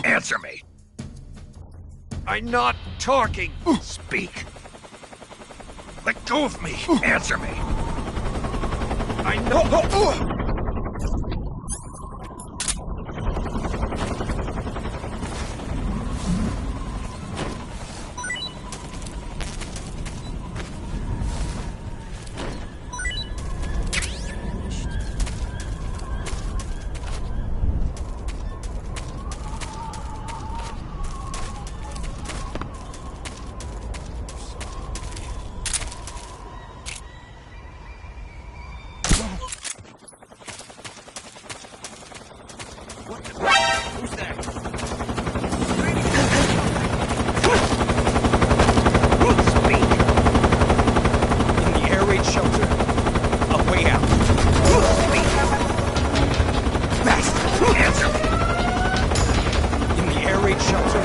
Answer me. I'm not talking. Speak. Let go of me. Answer me. I know. Who's there? Speak. In the air raid shelter. A way out. Speak. Fast. Answer me. In the air raid shelter.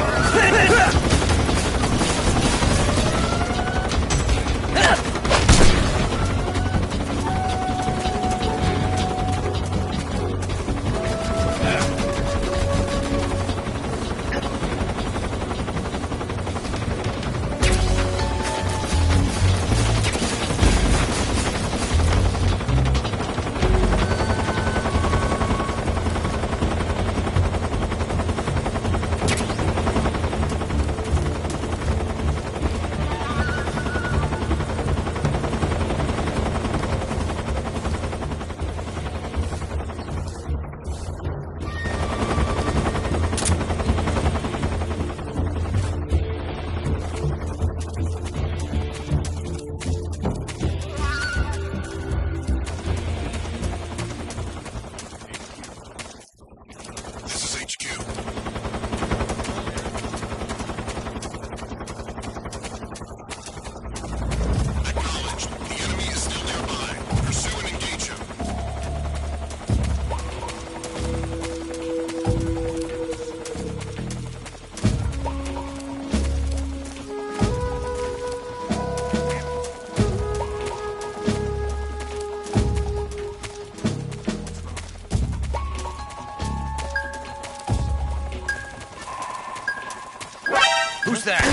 Who's that?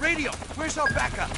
Radio, where's our backup?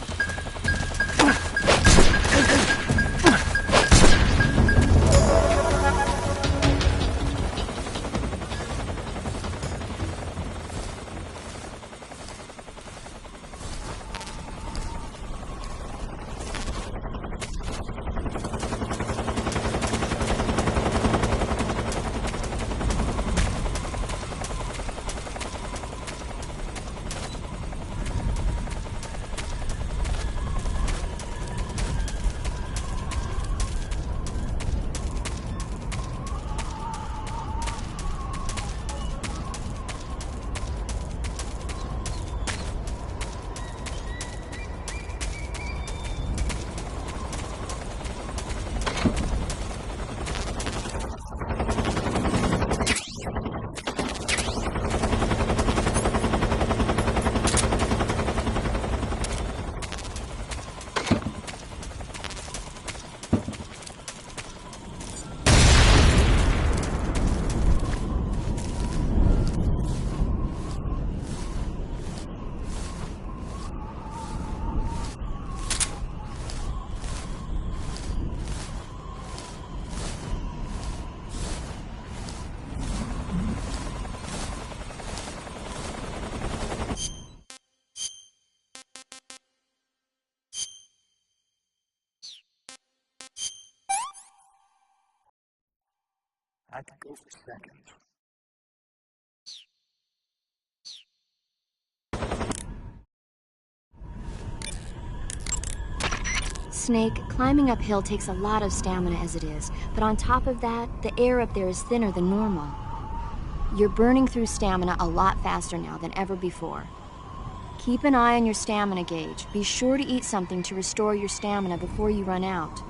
I could go for second. Snake, climbing uphill takes a lot of stamina as it is, but on top of that, the air up there is thinner than normal. You're burning through stamina a lot faster now than ever before. Keep an eye on your stamina gauge. Be sure to eat something to restore your stamina before you run out.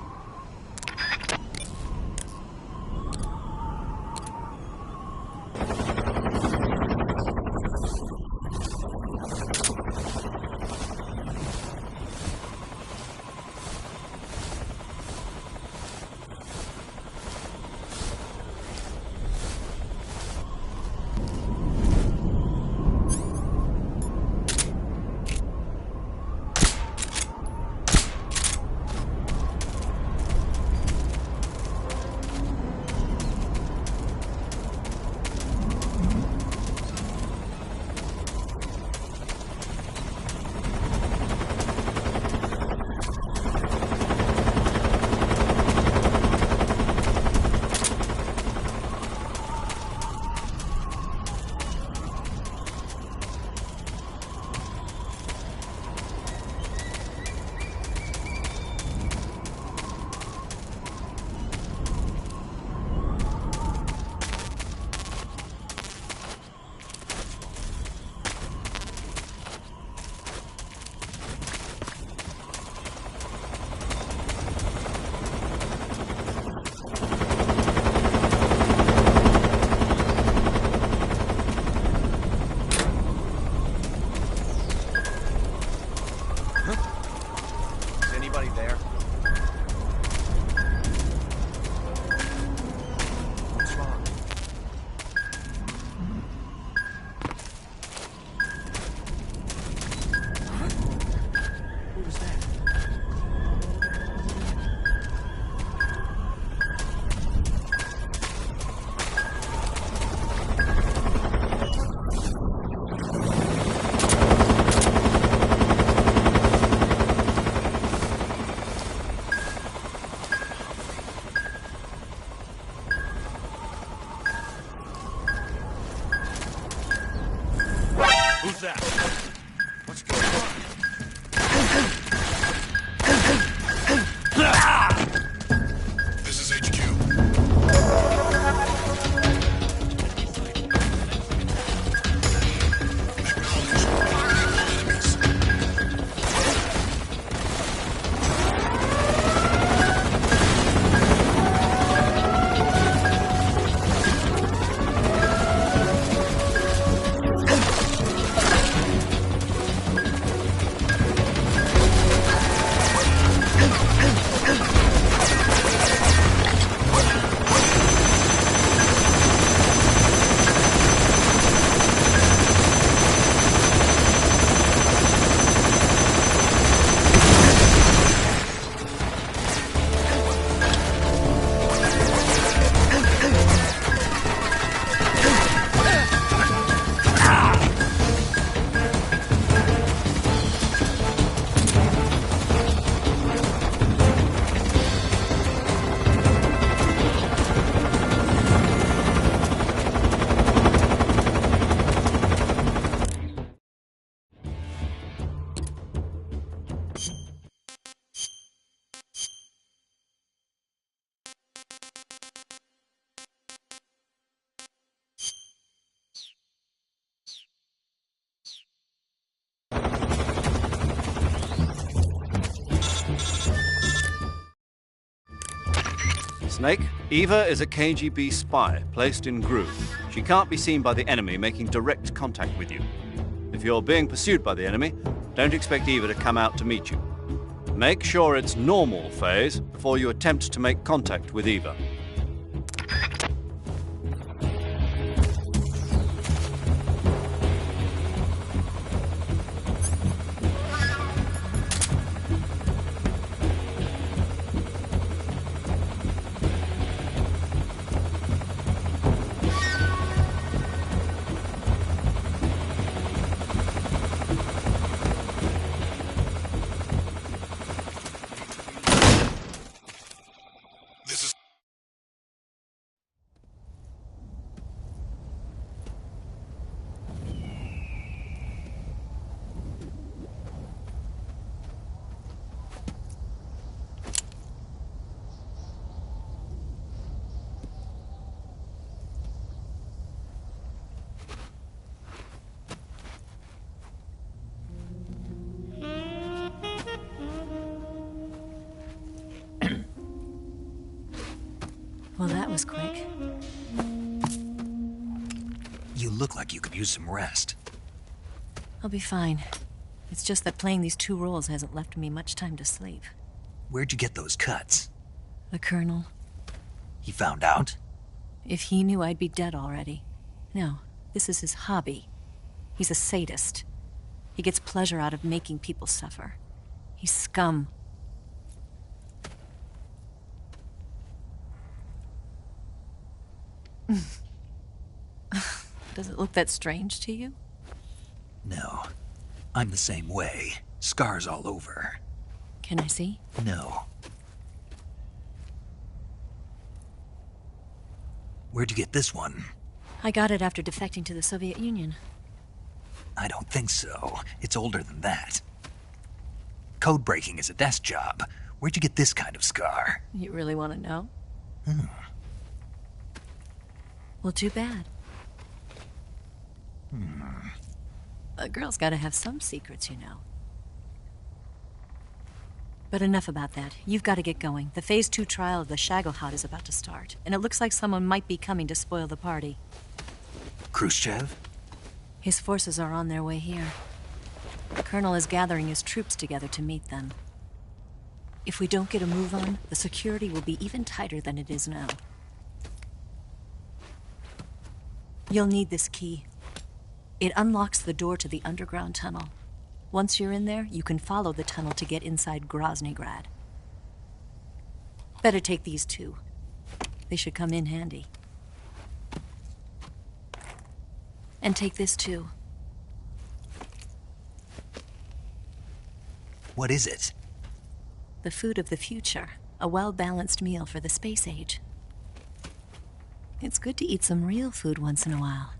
Snake, Eva is a KGB spy placed in Groove. She can't be seen by the enemy making direct contact with you. If you're being pursued by the enemy, don't expect Eva to come out to meet you. Make sure it's normal phase before you attempt to make contact with Eva. Well, that was quick. You look like you could use some rest. I'll be fine. It's just that playing these two roles hasn't left me much time to sleep. Where'd you get those cuts? The Colonel. He found out? If he knew, I'd be dead already. No, this is his hobby. He's a sadist. He gets pleasure out of making people suffer. He's scum. Does it look that strange to you? No. I'm the same way. Scars all over. Can I see? No. Where'd you get this one? I got it after defecting to the Soviet Union. I don't think so. It's older than that. Code breaking is a desk job. Where'd you get this kind of scar? You really want to know? Well, too bad. A girl's gotta have some secrets, you know. But enough about that. You've got to get going. The Phase 2 trial of the Shagohod is about to start, and it looks like someone might be coming to spoil the party. Khrushchev? His forces are on their way here. The Colonel is gathering his troops together to meet them. If we don't get a move on, the security will be even tighter than it is now. You'll need this key. It unlocks the door to the underground tunnel. Once you're in there, you can follow the tunnel to get inside Groznygrad. Better take these two. They should come in handy. And take this too. What is it? The food of the future. A well-balanced meal for the space age. It's good to eat some real food once in a while.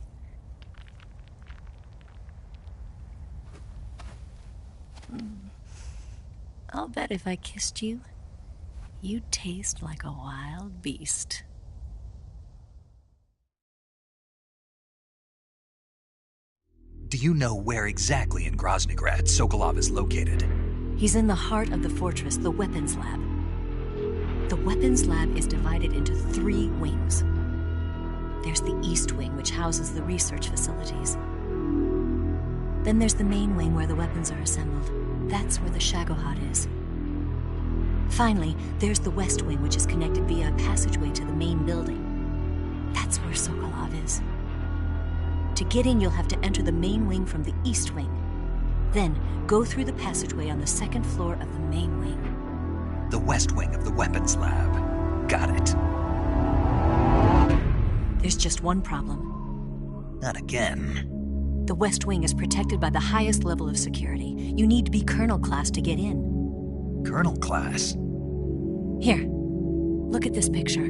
I'll bet if I kissed you, you'd taste like a wild beast. Do you know where exactly in Groznygrad Sokolov is located? He's in the heart of the fortress, the weapons lab. The weapons lab is divided into 3 wings. There's the East Wing, which houses the research facilities. Then there's the main wing where the weapons are assembled. That's where the Shagohod is. Finally, there's the West Wing, which is connected via a passageway to the main building. That's where Sokolov is. To get in, you'll have to enter the main wing from the East Wing. Then, go through the passageway on the 2nd floor of the main wing. The West Wing of the weapons lab. Got it. There's just one problem. Not again. The West Wing is protected by the highest level of security. You need to be Colonel class to get in. Colonel class? Here, look at this picture.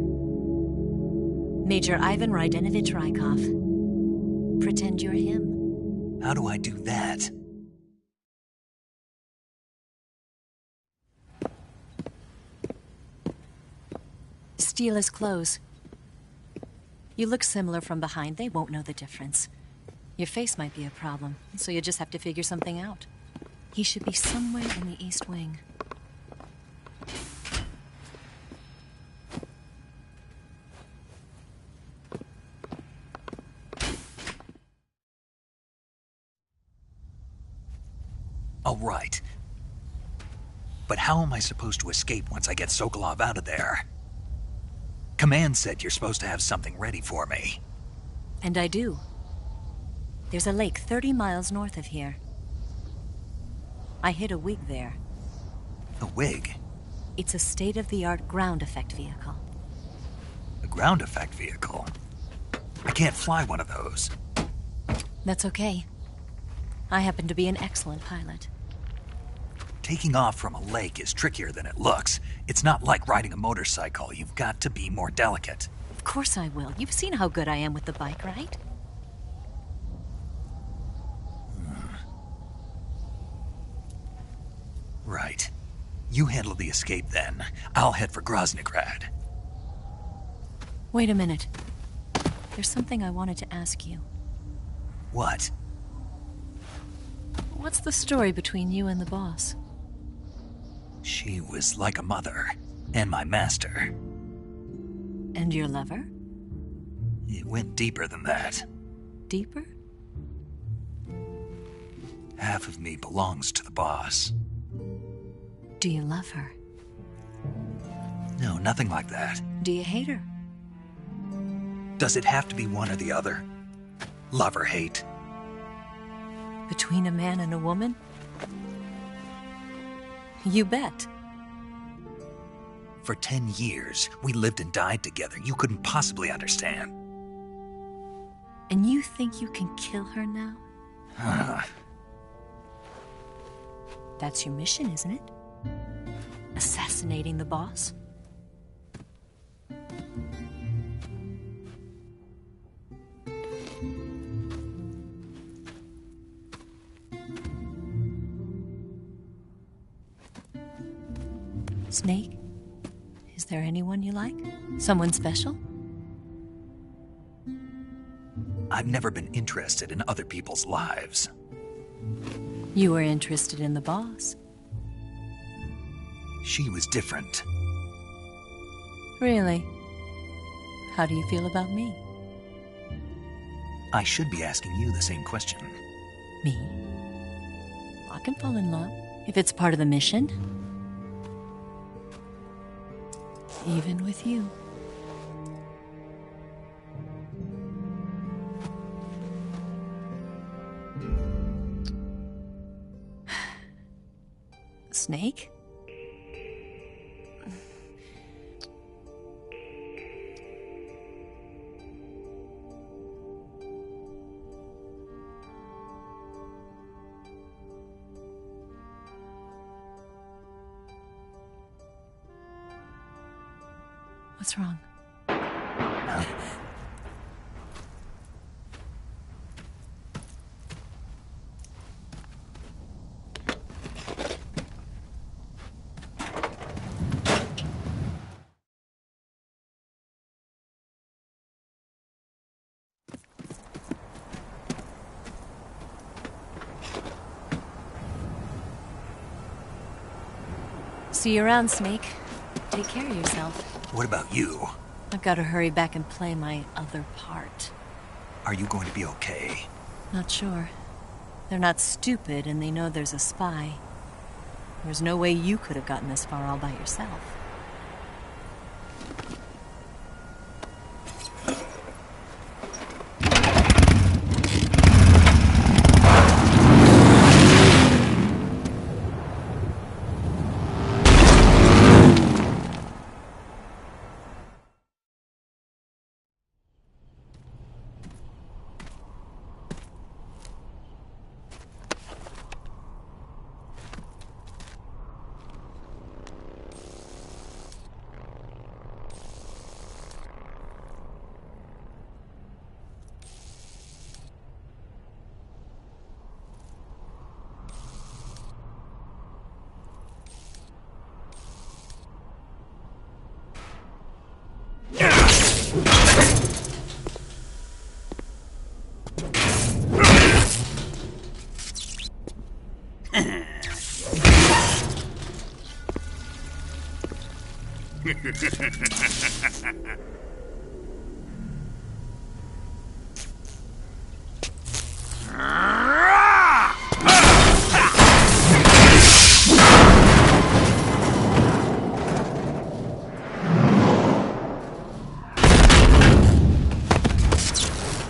Major Ivan Rydenovich Rykov. Pretend you're him. How do I do that? Steal his clothes. You look similar from behind. They won't know the difference. Your face might be a problem, so you just have to figure something out. He should be somewhere in the East Wing. All right. But how am I supposed to escape once I get Sokolov out of there? Command said you're supposed to have something ready for me. And I do. There's a lake 30 miles north of here. I hid a wig there. A wig? It's a state-of-the-art ground effect vehicle. A ground effect vehicle? I can't fly one of those. That's okay. I happen to be an excellent pilot. Taking off from a lake is trickier than it looks. It's not like riding a motorcycle. You've got to be more delicate. Of course I will. You've seen how good I am with the bike, right? Right. You handle the escape then. I'll head for Groznygrad. Wait a minute. There's something I wanted to ask you. What? What's the story between you and the boss? She was like a mother, and my master. And your lover? It went deeper than that. Deeper? Half of me belongs to the boss. Do you love her? No, nothing like that. Do you hate her? Does it have to be one or the other? Love or hate? Between a man and a woman? You bet. For 10 years, we lived and died together. You couldn't possibly understand. And you think you can kill her now? That's your mission, isn't it? Assassinating the boss? Snake? Is there anyone you like? Someone special? I've never been interested in other people's lives. You were interested in the boss. She was different. Really? How do you feel about me? I should be asking you the same question. Me? I can fall in love if it's part of the mission. Even with you. Snake? What's wrong? See you around, Snake. Take care of yourself. What about you? I've got to hurry back and play my other part. Are you going to be okay? Not sure. They're not stupid, and they know there's a spy. There's no way you could have gotten this far all by yourself.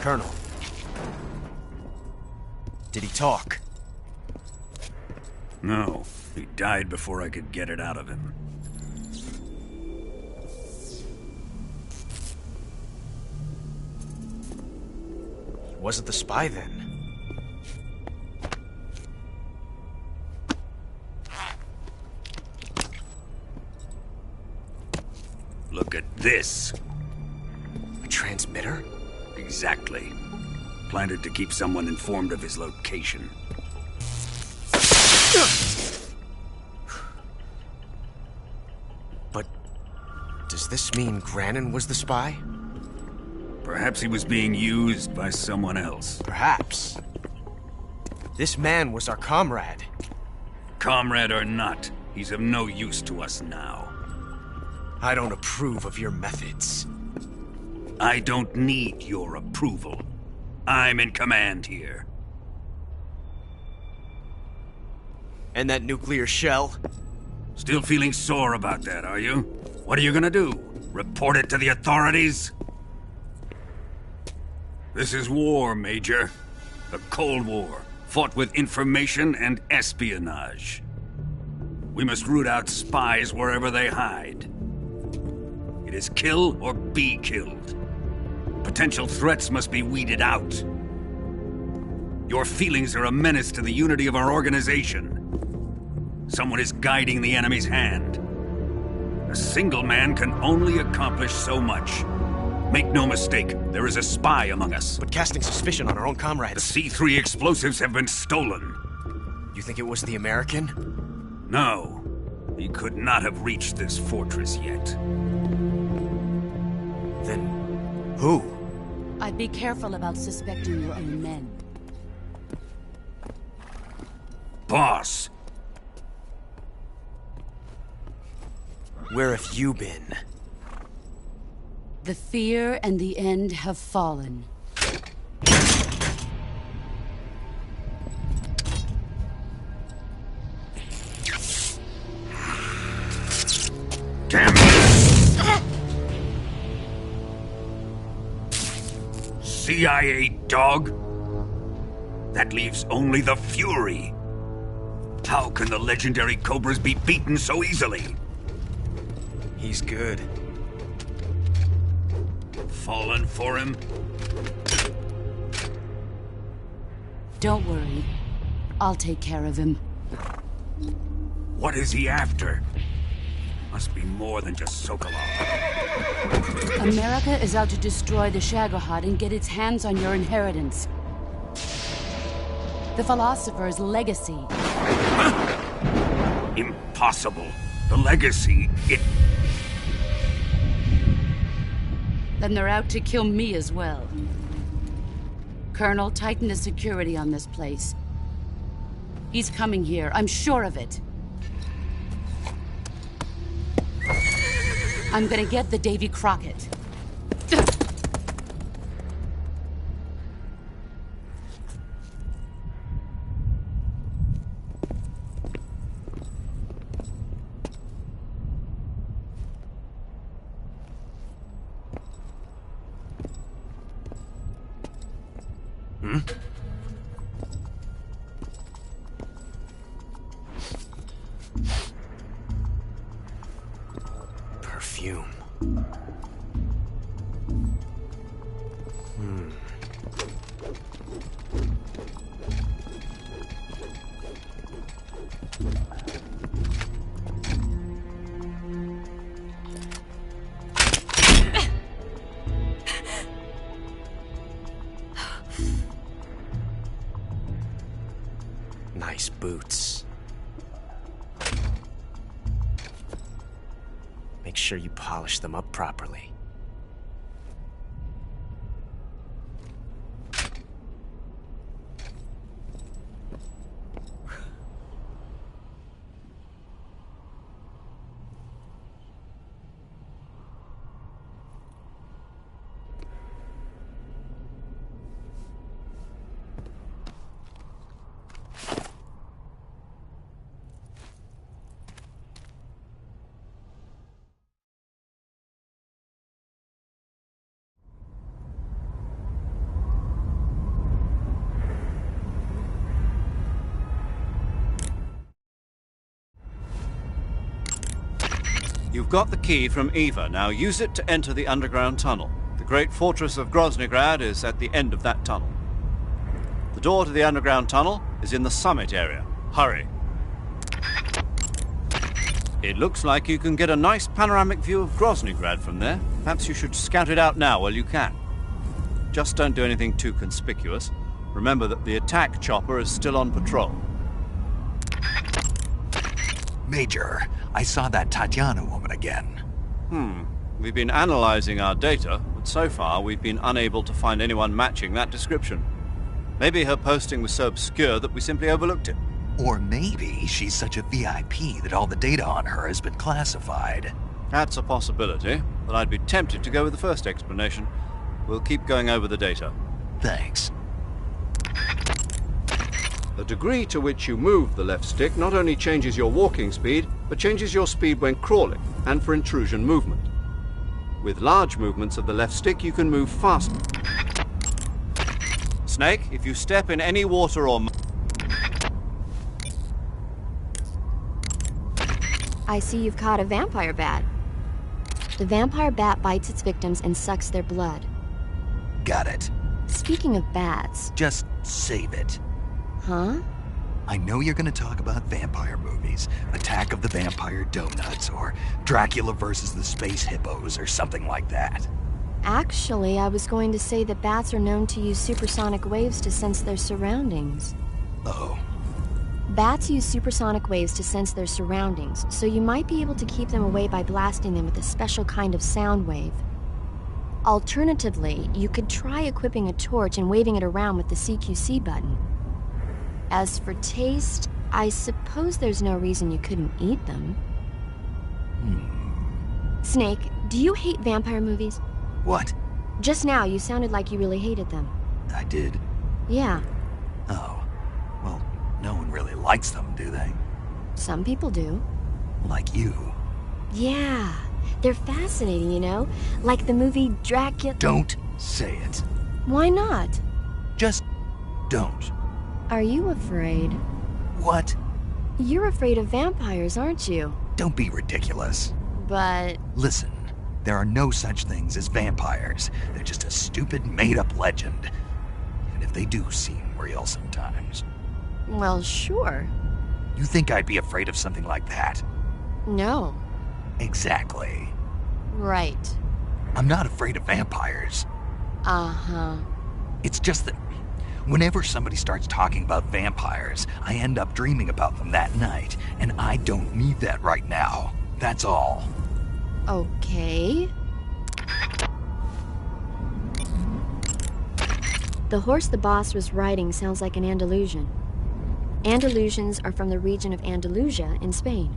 Colonel. Did he talk? No, he died before I could get it out of him. He wasn't the spy then. Look at this. A transmitter? Exactly. Planted to keep someone informed of his location. But does this mean Granin was the spy? Perhaps he was being used by someone else. Perhaps. This man was our comrade. Comrade or not, he's of no use to us now. I don't approve of your methods. I don't need your approval. I'm in command here. And that nuclear shell? Still feeling sore about that, are you? What are you gonna do? Report it to the authorities? This is war, Major. The Cold War, fought with information and espionage. We must root out spies wherever they hide. It is kill or be killed. Potential threats must be weeded out. Your feelings are a menace to the unity of our organization. Someone is guiding the enemy's hand. A single man can only accomplish so much. Make no mistake, there is a spy among us. But casting suspicion on our own The comrades. C3 explosives have been stolen. You think it was the American? No, he could not have reached this fortress yet. Then who? I'd be careful about suspecting your own men. Boss, Where have you been? The fear and the end have fallen. damn it! CIA dog? That leaves only the Fury. How can the legendary Cobras be beaten so easily? He's good. Fallen for him? Don't worry. I'll take care of him. What is he after? Must be more than just Sokolov. America is out to destroy the Shagohod and get its hands on your inheritance. The Philosopher's legacy. Impossible. The legacy, it... Then they're out to kill me as well. Colonel, tighten the security on this place. He's coming here, I'm sure of it. I'm gonna get the Davy Crockett. Perfume. Nice boots. Make sure you polish them up properly. got the key from Eva. Now use it to enter the underground tunnel. The great fortress of Groznygrad is at the end of that tunnel. The door to the underground tunnel is in the summit area. Hurry. It looks like you can get a nice panoramic view of Groznygrad from there. Perhaps you should scout it out now while you can. Just don't do anything too conspicuous. Remember that the attack chopper is still on patrol. Major, I saw that Tatiana woman again. We've been analyzing our data, but so far we've been unable to find anyone matching that description. Maybe her posting was so obscure that we simply overlooked it. Or maybe she's such a VIP that all the data on her has been classified. That's a possibility, but I'd be tempted to go with the first explanation. We'll keep going over the data. Thanks. The degree to which you move the left stick not only changes your walking speed, but changes your speed when crawling and for intrusion movement. With large movements of the left stick, you can move faster. Snake, if you step in any water or... I see you've caught a vampire bat. The vampire bat bites its victims and sucks their blood. Got it. Speaking of bats... Just save it. Huh? I know you're gonna talk about vampire movies, Attack of the Vampire Donuts, or Dracula versus the Space Hippos, or something like that. Actually, I was going to say that bats are known to use supersonic waves to sense their surroundings. Oh. Bats use supersonic waves to sense their surroundings, so you might be able to keep them away by blasting them with a special kind of sound wave. Alternatively, you could try equipping a torch and waving it around with the CQC button. As for taste, I suppose there's no reason you couldn't eat them. Snake, do you hate vampire movies? What? Just now, you sounded like you really hated them. I did? Yeah. Oh. Well, no one really likes them, do they? Some people do. Like you. Yeah. They're fascinating, you know? Like the movie Dracula... Don't say it. Why not? Just don't. Are you afraid? What? You're afraid of vampires, aren't you? Don't be ridiculous. But... Listen, there are no such things as vampires. They're just a stupid, made-up legend. Even if they do seem real sometimes. Well, sure. You think I'd be afraid of something like that? No. Exactly. Right. I'm not afraid of vampires. Uh-huh. It's just that whenever somebody starts talking about vampires, I end up dreaming about them that night, and I don't need that right now. That's all. Okay. The horse the boss was riding sounds like an Andalusian. Andalusians are from the region of Andalusia in Spain.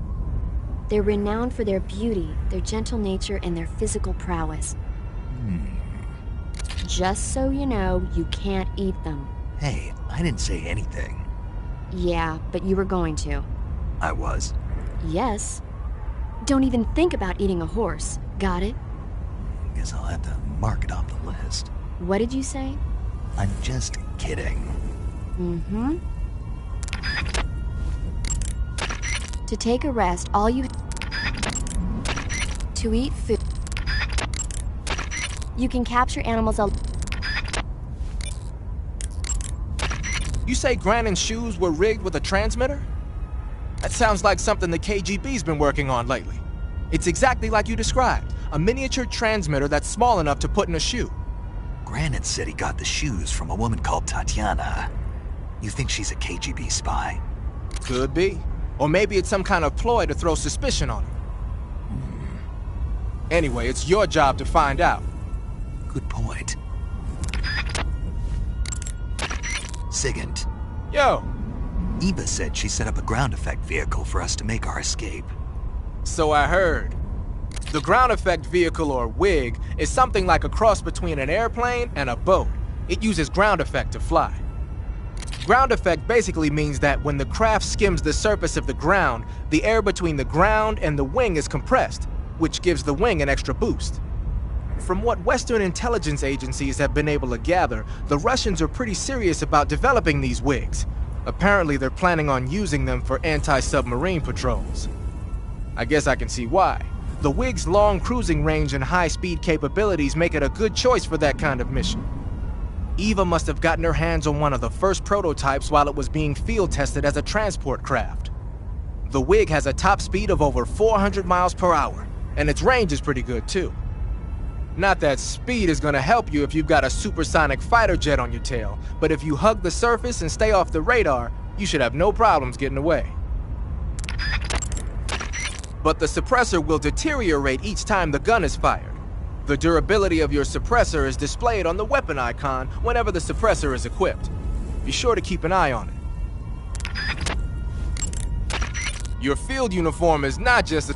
They're renowned for their beauty, their gentle nature, and their physical prowess. Just so you know, you can't eat them. Hey, I didn't say anything. Yeah, but you were going to. I was. Yes. Don't even think about eating a horse. Got it? Guess I'll have to mark it off the list. What did you say? I'm just kidding. Mm-hmm. To take a rest, all you... To eat food. You can capture animals You say Grannon's shoes were rigged with a transmitter? That sounds like something the KGB's been working on lately. It's exactly like you described, a miniature transmitter that's small enough to put in a shoe. Grannon said he got the shoes from a woman called Tatiana. You think she's a KGB spy? Could be. Or maybe it's some kind of ploy to throw suspicion on her. Anyway, it's your job to find out. Good point. Sigint. Yo! Eva said she set up a ground effect vehicle for us to make our escape. So I heard. The ground effect vehicle, or WIG, is something like a cross between an airplane and a boat. It uses ground effect to fly. Ground effect basically means that when the craft skims the surface of the ground, the air between the ground and the wing is compressed, which gives the wing an extra boost. From what Western intelligence agencies have been able to gather, the Russians are pretty serious about developing these WIGs. Apparently they're planning on using them for anti-submarine patrols. I guess I can see why. The WIG's long cruising range and high-speed capabilities make it a good choice for that kind of mission. Eva must have gotten her hands on one of the first prototypes while it was being field-tested as a transport craft. The WIG has a top speed of over 400 miles per hour, and its range is pretty good too. Not that speed is gonna help you if you've got a supersonic fighter jet on your tail, but if you hug the surface and stay off the radar, you should have no problems getting away. But the suppressor will deteriorate each time the gun is fired. The durability of your suppressor is displayed on the weapon icon whenever the suppressor is equipped. Be sure to keep an eye on it. Your field uniform is not just a...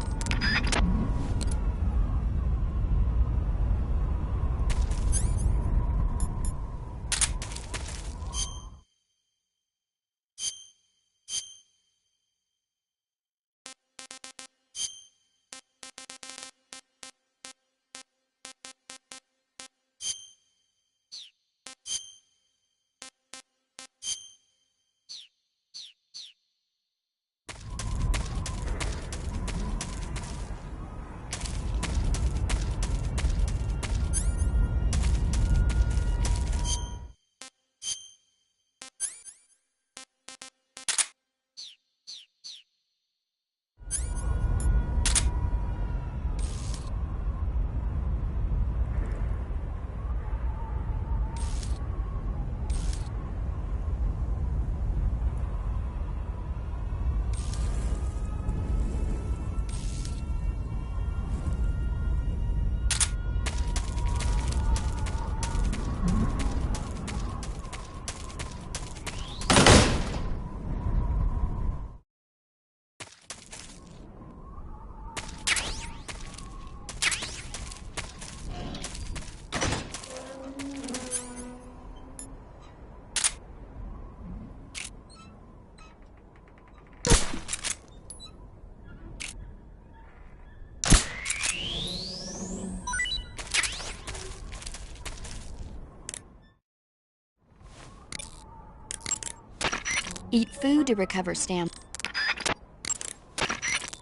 Eat food to recover stamina.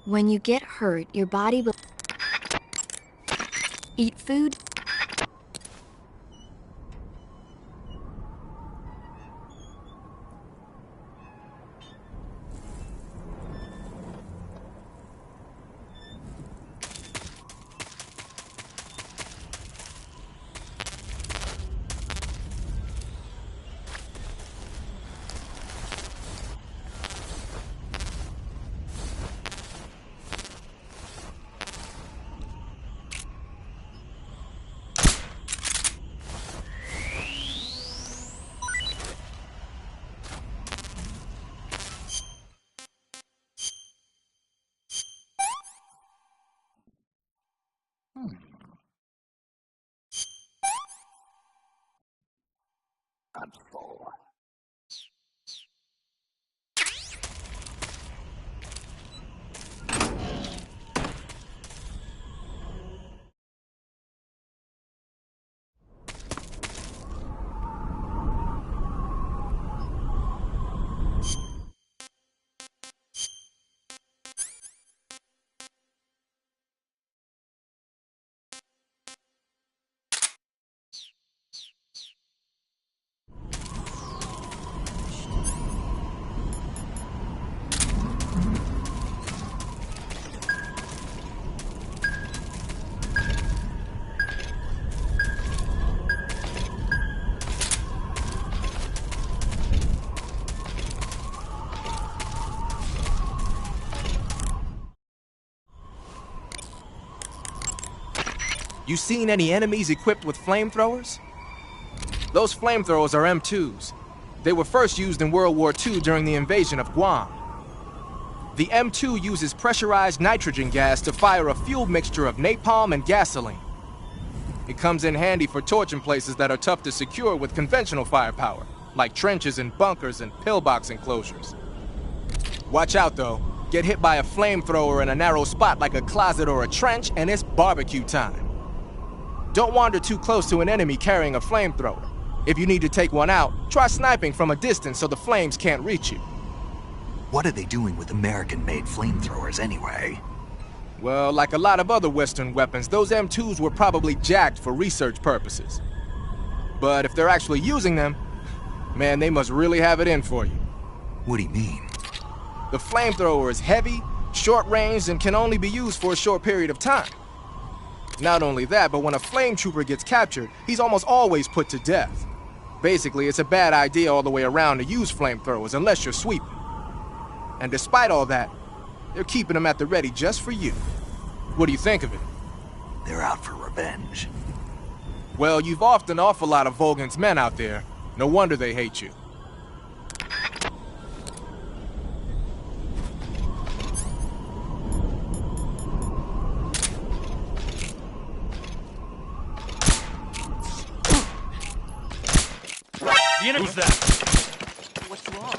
When you get hurt, your body will... Eat food. You seen any enemies equipped with flamethrowers? Those flamethrowers are M2s. They were first used in World War II during the invasion of Guam. The M2 uses pressurized nitrogen gas to fire a fuel mixture of napalm and gasoline. It comes in handy for torching places that are tough to secure with conventional firepower, like trenches and bunkers and pillbox enclosures. Watch out though. Get hit by a flamethrower in a narrow spot like a closet or a trench, and it's barbecue time. Don't wander too close to an enemy carrying a flamethrower. If you need to take one out, try sniping from a distance so the flames can't reach you. What are they doing with American-made flamethrowers anyway? Well, like a lot of other Western weapons, those M2s were probably jacked for research purposes. But if they're actually using them, man, they must really have it in for you. What do you mean? The flamethrower is heavy, short-ranged, and can only be used for a short period of time. Not only that, but when a flame trooper gets captured, he's almost always put to death. Basically, it's a bad idea all the way around to use flamethrowers unless you're sweeping. And despite all that, they're keeping them at the ready just for you. What do you think of it? They're out for revenge. Well, you've offed an awful lot of Volgin's men out there. No wonder they hate you. Who's that? What's wrong?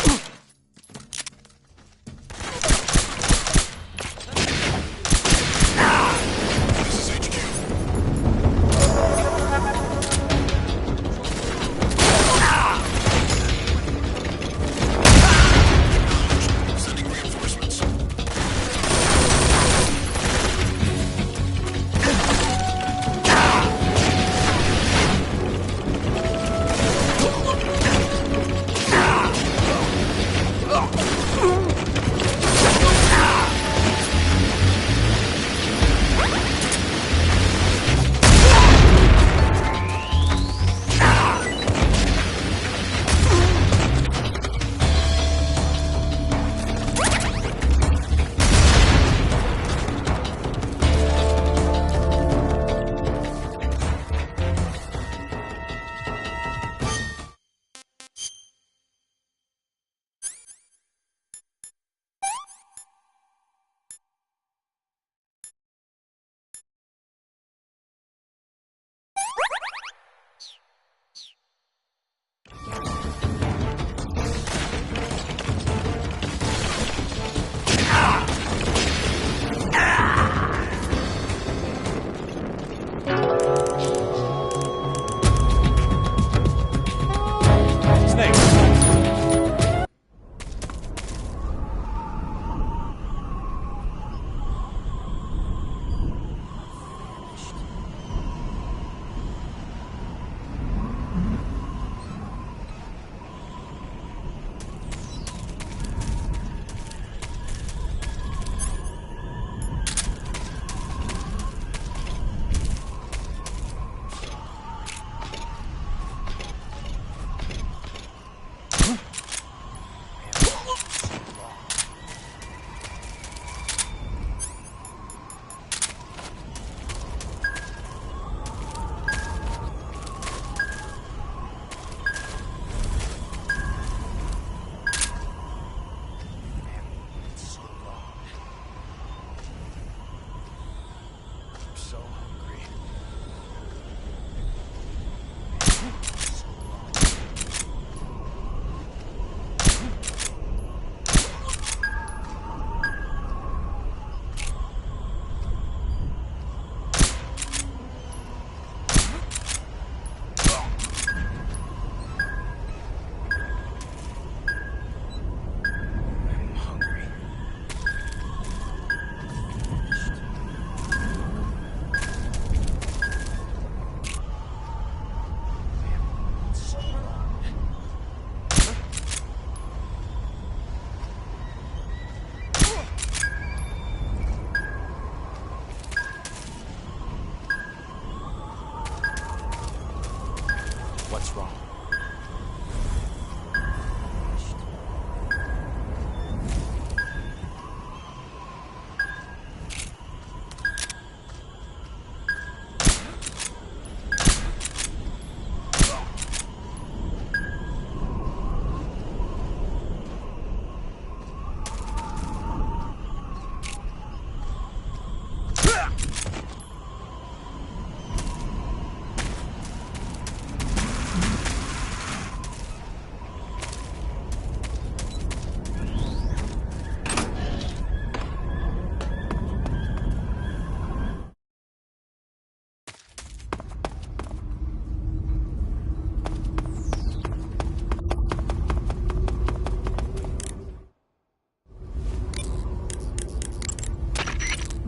What's wrong?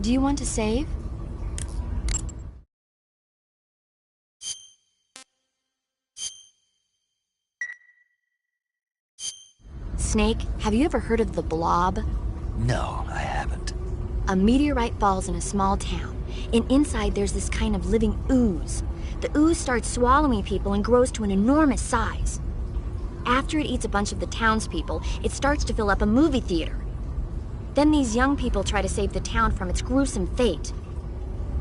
Do you want to save? Snake, have you ever heard of the Blob? No, I haven't. A meteorite falls in a small town, and inside there's this kind of living ooze. The ooze starts swallowing people and grows to an enormous size. After it eats a bunch of the townspeople, it starts to fill up a movie theater. Then these young people try to save the town from its gruesome fate.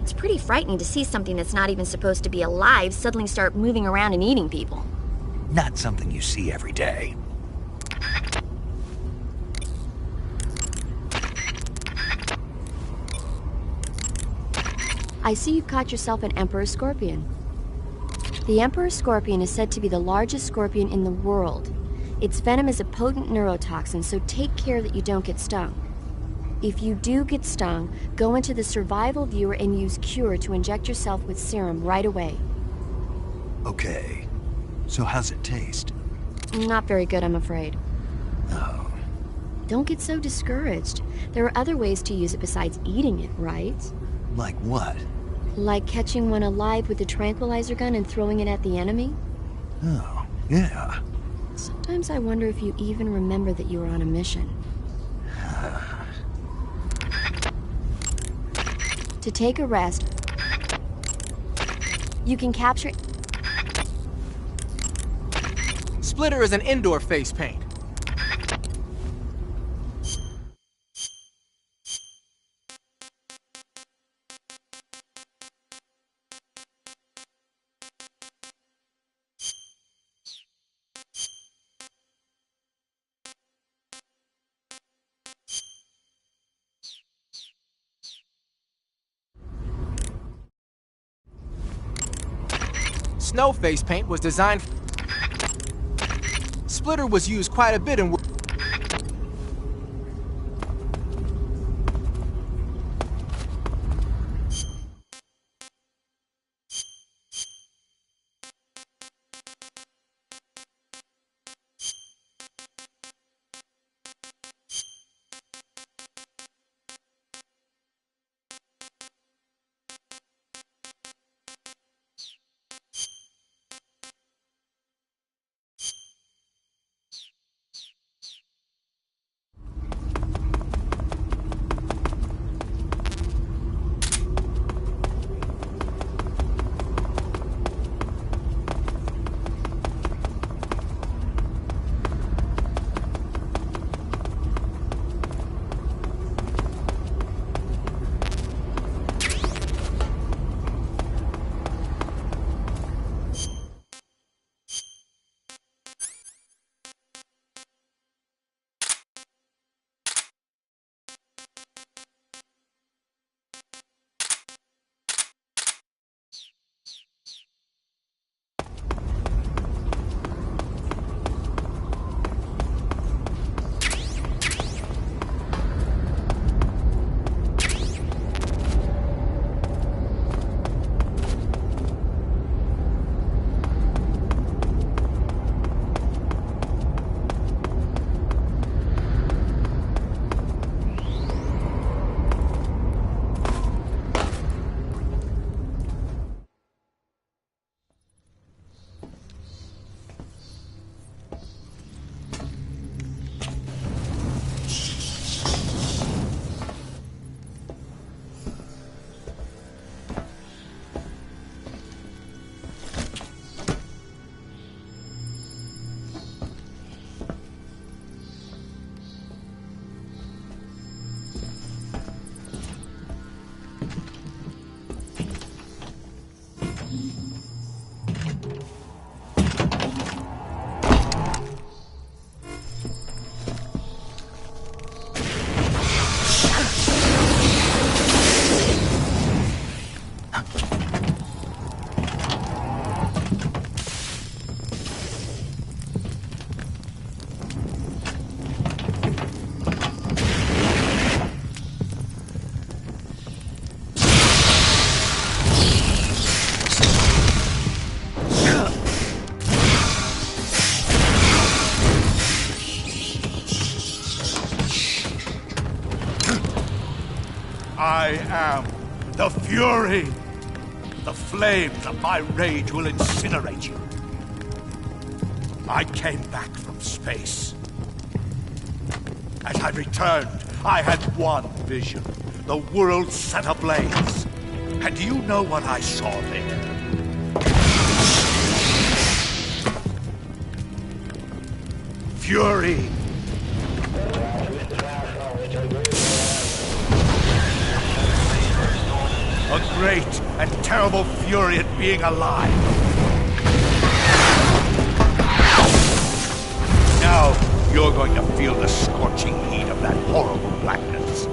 It's pretty frightening to see something that's not even supposed to be alive suddenly start moving around and eating people. Not something you see every day. I see you've caught yourself an Emperor Scorpion. The Emperor Scorpion is said to be the largest scorpion in the world. Its venom is a potent neurotoxin, so take care that you don't get stung. If you do get stung, go into the survival viewer and use Cure to inject yourself with serum right away. Okay. So how's it taste? Not very good, I'm afraid. Oh. Don't get so discouraged. There are other ways to use it besides eating it, right? Like what? Like catching one alive with a tranquilizer gun and throwing it at the enemy? Oh, yeah. Sometimes I wonder if you even remember that you were on a mission. To take a rest, you can capture... Splitter is an indoor face paint. Snow face paint was designed... Splitter was used quite a bit in... I am the Fury. The flames of my rage will incinerate you. I came back from space. As I returned, I had one vision. The world set ablaze. And do you know what I saw there? Fury. A great and terrible fury at being alive. Now, you're going to feel the scorching heat of that horrible blackness.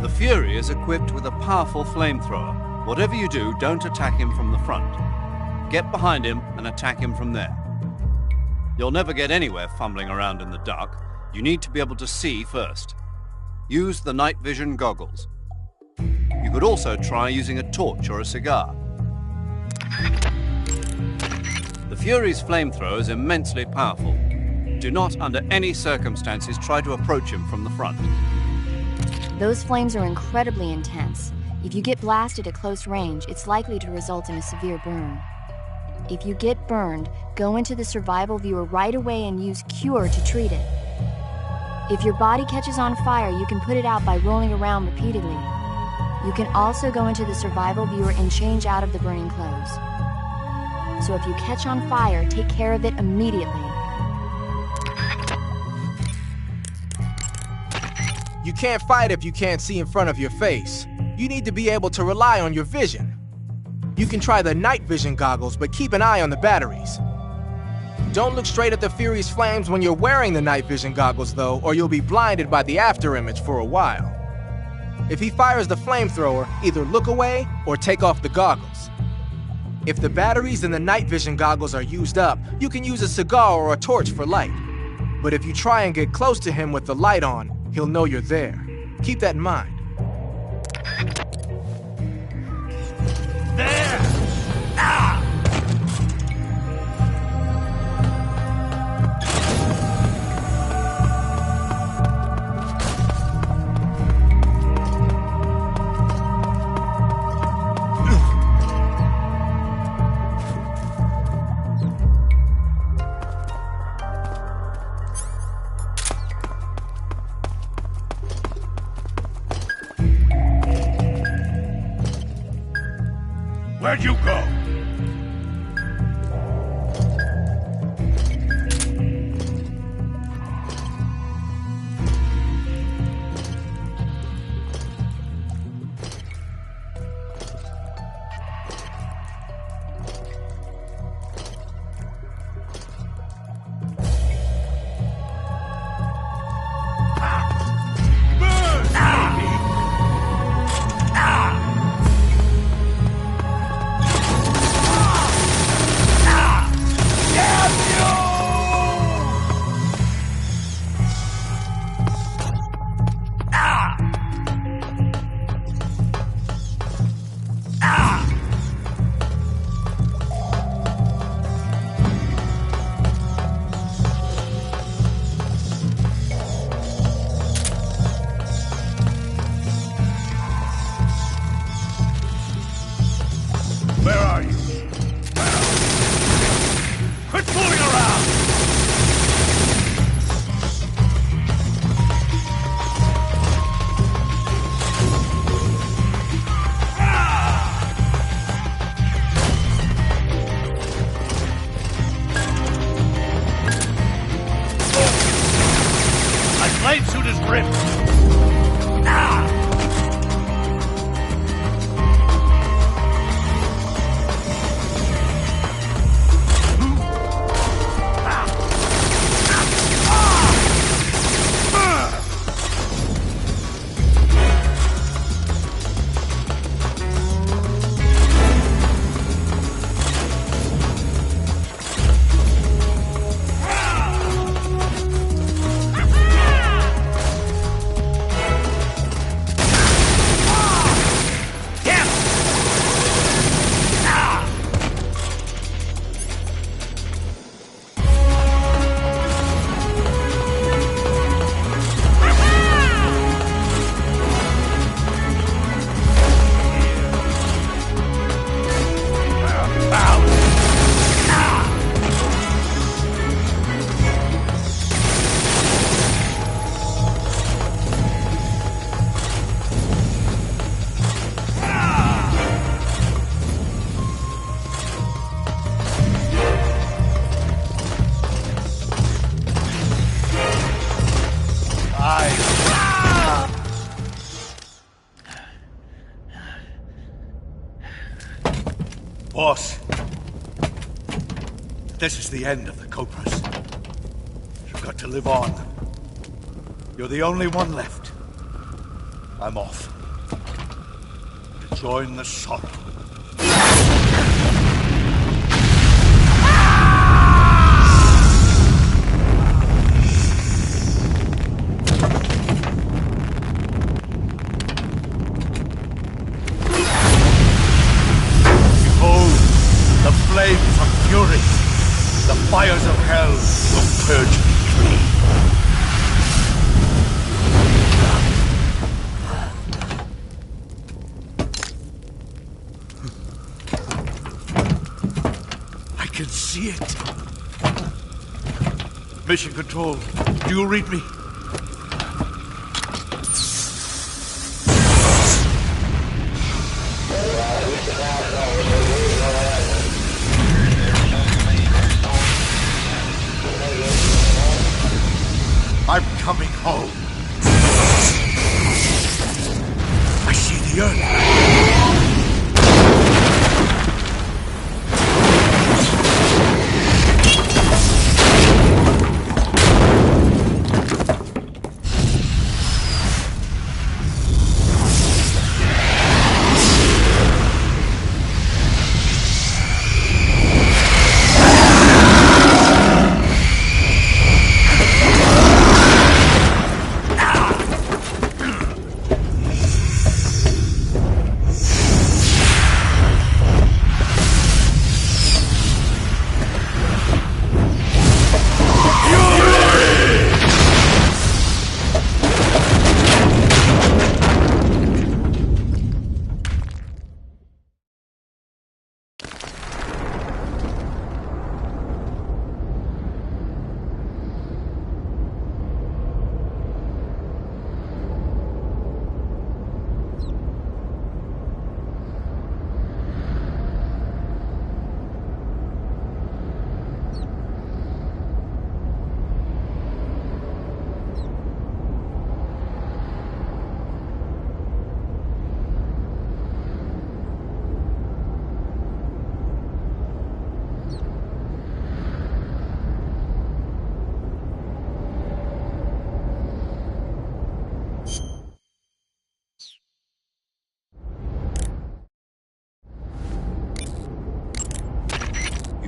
The Fury is equipped with a powerful flamethrower. Whatever you do, don't attack him from the front. Get behind him and attack him from there. You'll never get anywhere fumbling around in the dark. You need to be able to see first. Use the night vision goggles. You could also try using a torch or a cigar. The Fury's flamethrower is immensely powerful. Do not, under any circumstances, try to approach him from the front. Those flames are incredibly intense. If you get blasted at close range, it's likely to result in a severe burn. If you get burned, go into the survival viewer right away and use Cure to treat it. If your body catches on fire, you can put it out by rolling around repeatedly. You can also go into the survival viewer and change out of the burning clothes. So if you catch on fire, take care of it immediately. You can't fight if you can't see in front of your face. You need to be able to rely on your vision. You can try the night vision goggles, but keep an eye on the batteries. Don't look straight at the Fury's flames when you're wearing the night vision goggles, though, or you'll be blinded by the after image for a while. If he fires the flamethrower, either look away or take off the goggles. If the batteries in the night vision goggles are used up, you can use a cigar or a torch for light. But if you try and get close to him with the light on, he'll know you're there. Keep that in mind. There! Ah! Where'd you go? flame suit is ripped! Ah! Boss, this is the end of the Cobras. You've got to live on. You're the only one left. I'm off. To join the sorrow. Flames of fury, the fires of hell will purge me clean. I can see it. Mission Control, do you read me? I'm coming home. I see the earth.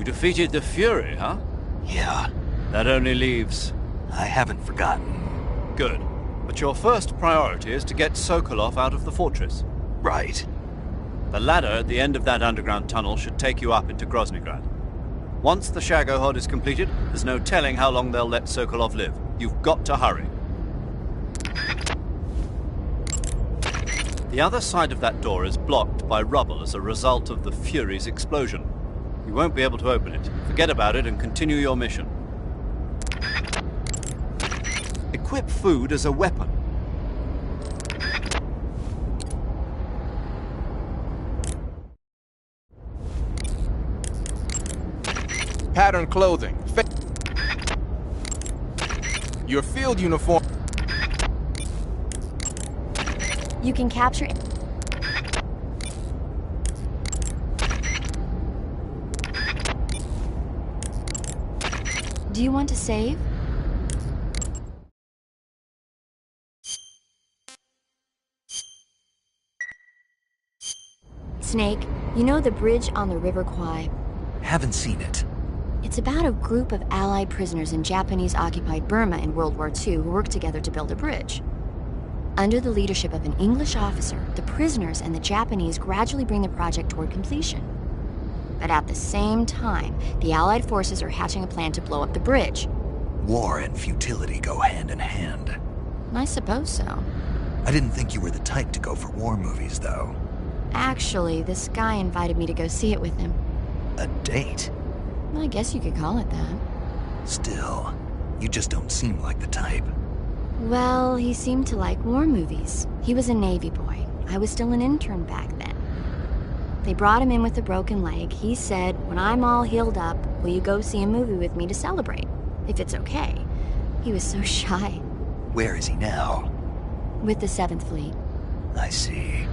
Defeated the Fury, huh? Yeah. That only leaves... I haven't forgotten. Good. But your first priority is to get Sokolov out of the fortress. Right. The ladder at the end of that underground tunnel should take you up into Groznygrad. Once the Shagohod is completed, there's no telling how long they'll let Sokolov live. You've got to hurry. The other side of that door is blocked by rubble as a result of the Fury's explosion. You won't be able to open it. Forget about it and continue your mission. Equip food as a weapon. Pattern clothing. Your field uniform. You can capture... Do you want to save? Snake, you know the bridge on the River Kwai? Haven't seen it. It's about a group of Allied prisoners in Japanese-occupied Burma in World War II who worked together to build a bridge. Under the leadership of an English officer, the prisoners and the Japanese gradually bring the project toward completion. But at the same time, the Allied forces are hatching a plan to blow up the bridge. War and futility go hand in hand. I suppose so. I didn't think you were the type to go for war movies, though. Actually, this guy invited me to go see it with him. A date? I guess you could call it that. Still, you just don't seem like the type. Well, he seemed to like war movies. He was a Navy boy. I was still an intern back then. They brought him in with a broken leg. He said, when I'm all healed up, will you go see a movie with me to celebrate? If it's okay. He was so shy. Where is he now? With the 7th Fleet. I see.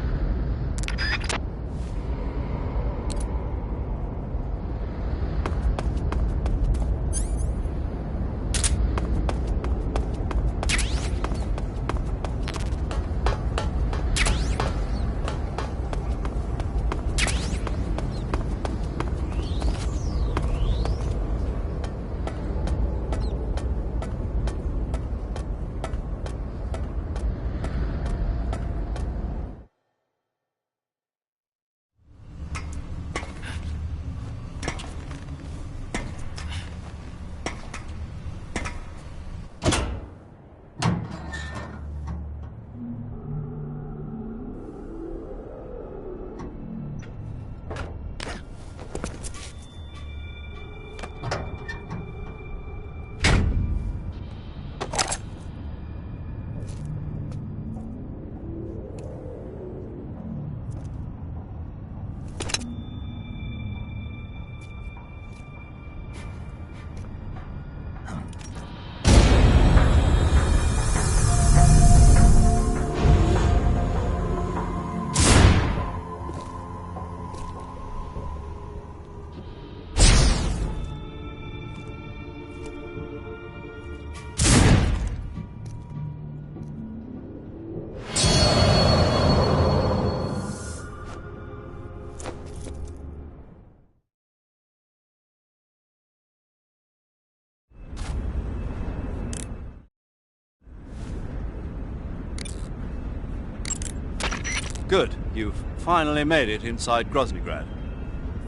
Good. You've finally made it inside Groznygrad.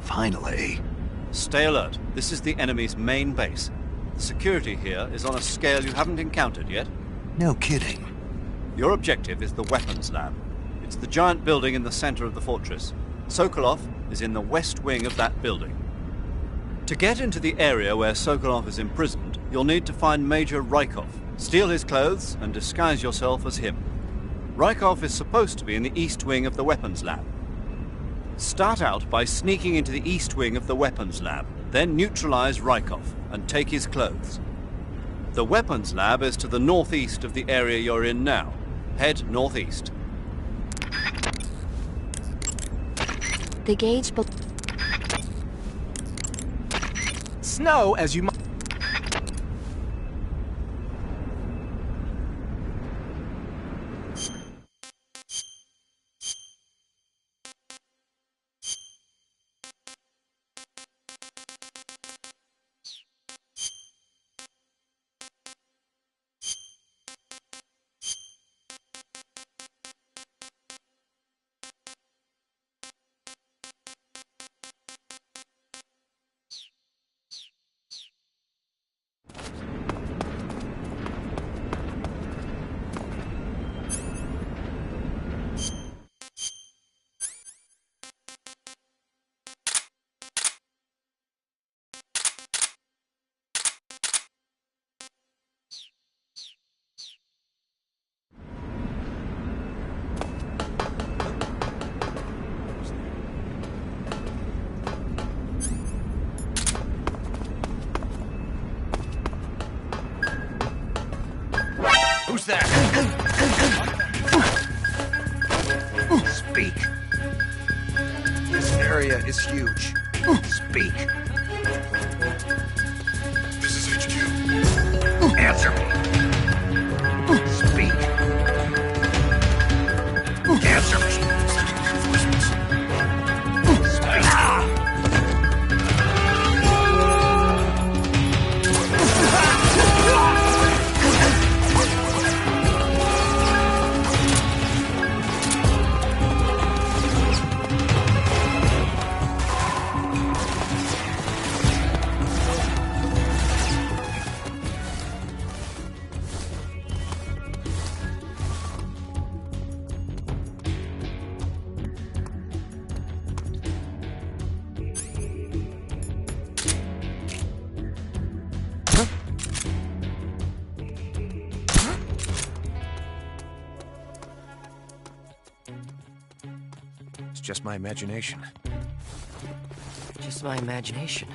Finally. Stay alert. This is the enemy's main base. The security here is on a scale you haven't encountered yet. No kidding. Your objective is the weapons lab. It's the giant building in the center of the fortress. Sokolov is in the west wing of that building. To get into the area where Sokolov is imprisoned, you'll need to find Major Rykov, steal his clothes, and disguise yourself as him. Rykov is supposed to be in the east wing of the weapons lab. Start out by sneaking into the east wing of the weapons lab, then neutralize Rykov and take his clothes. The weapons lab is to the northeast of the area you're in now. Head northeast. The gauge... Snow, as you might... Who's there? Speak. This area is huge. Speak. This is HQ. Answer me. Speak. Answer me. Sending reinforcements. Speak. It's just my imagination. Just my imagination.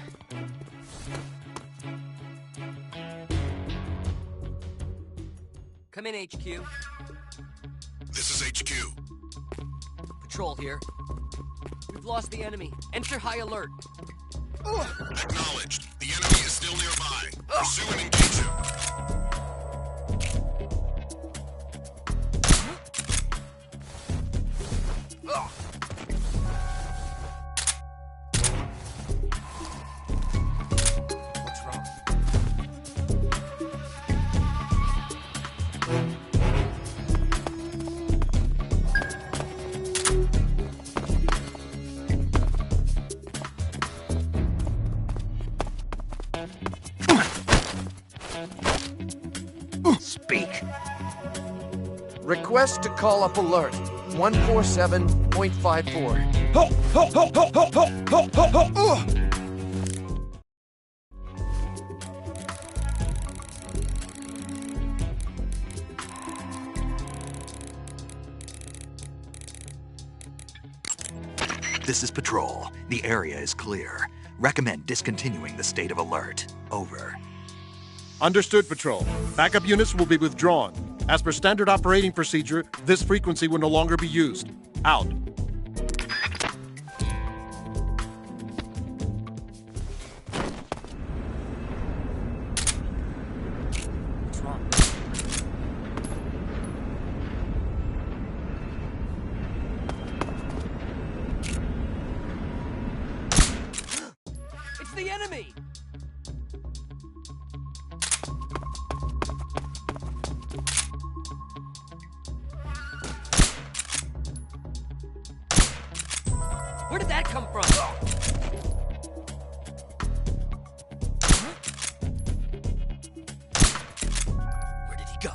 Come in, HQ. This is HQ. Patrol here. We've lost the enemy. Enter high alert. Acknowledged. The enemy is still nearby. Pursue and engage him. What's wrong? Speak. Request to call up alert. 147.54. This is Patrol. The area is clear. Recommend discontinuing the state of alert. Over. Understood, Patrol. Backup units will be withdrawn. As per standard operating procedure, this frequency will no longer be used. Out. What's wrong? It's the enemy! Where did that come from? Where did he go?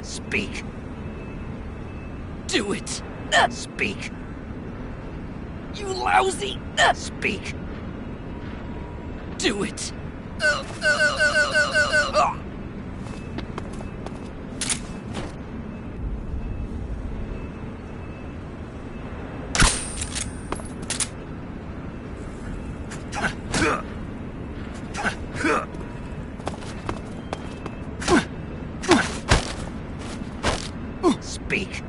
Speak. Do it! Speak. You lousy! Speak. Do it! Speak.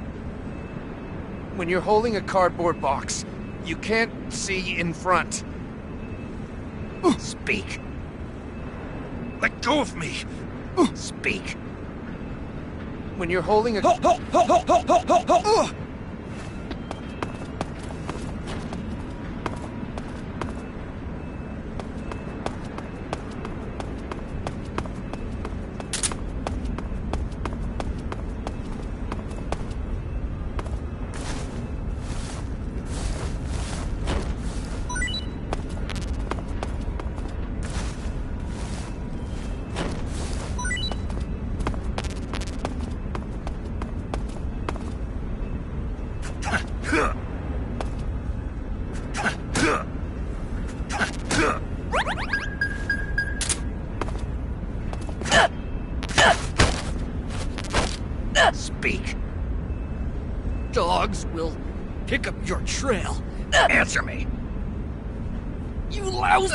When you're holding a cardboard box, you can't see in front. Speak. Let go of me! Speak. When you're holding a... your trail. Answer me. You lousy...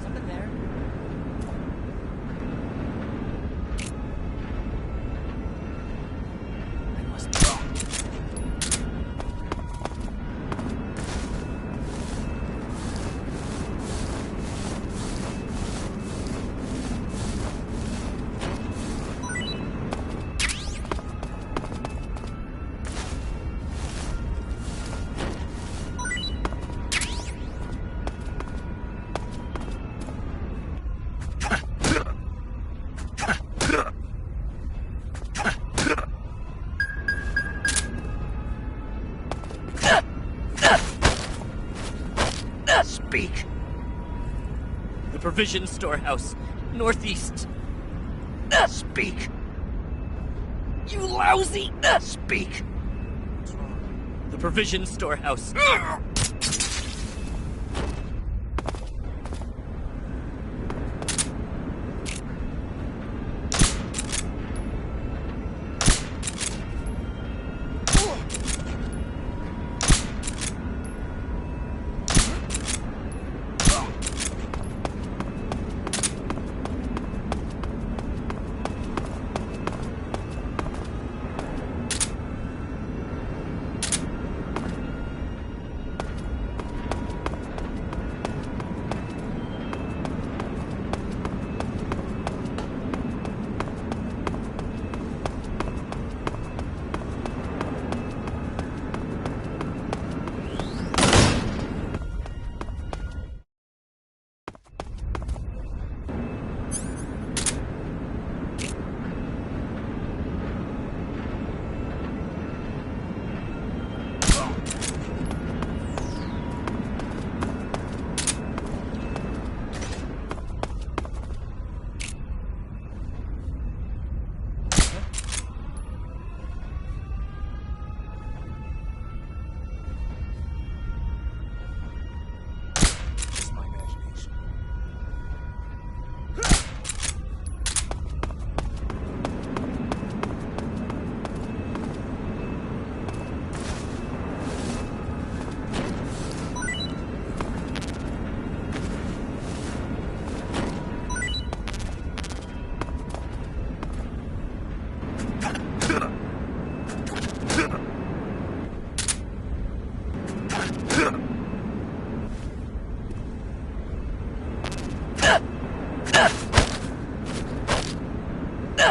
Something there? I must... Speak. The provision storehouse, northeast. Speak. You lousy... Speak. The provision storehouse.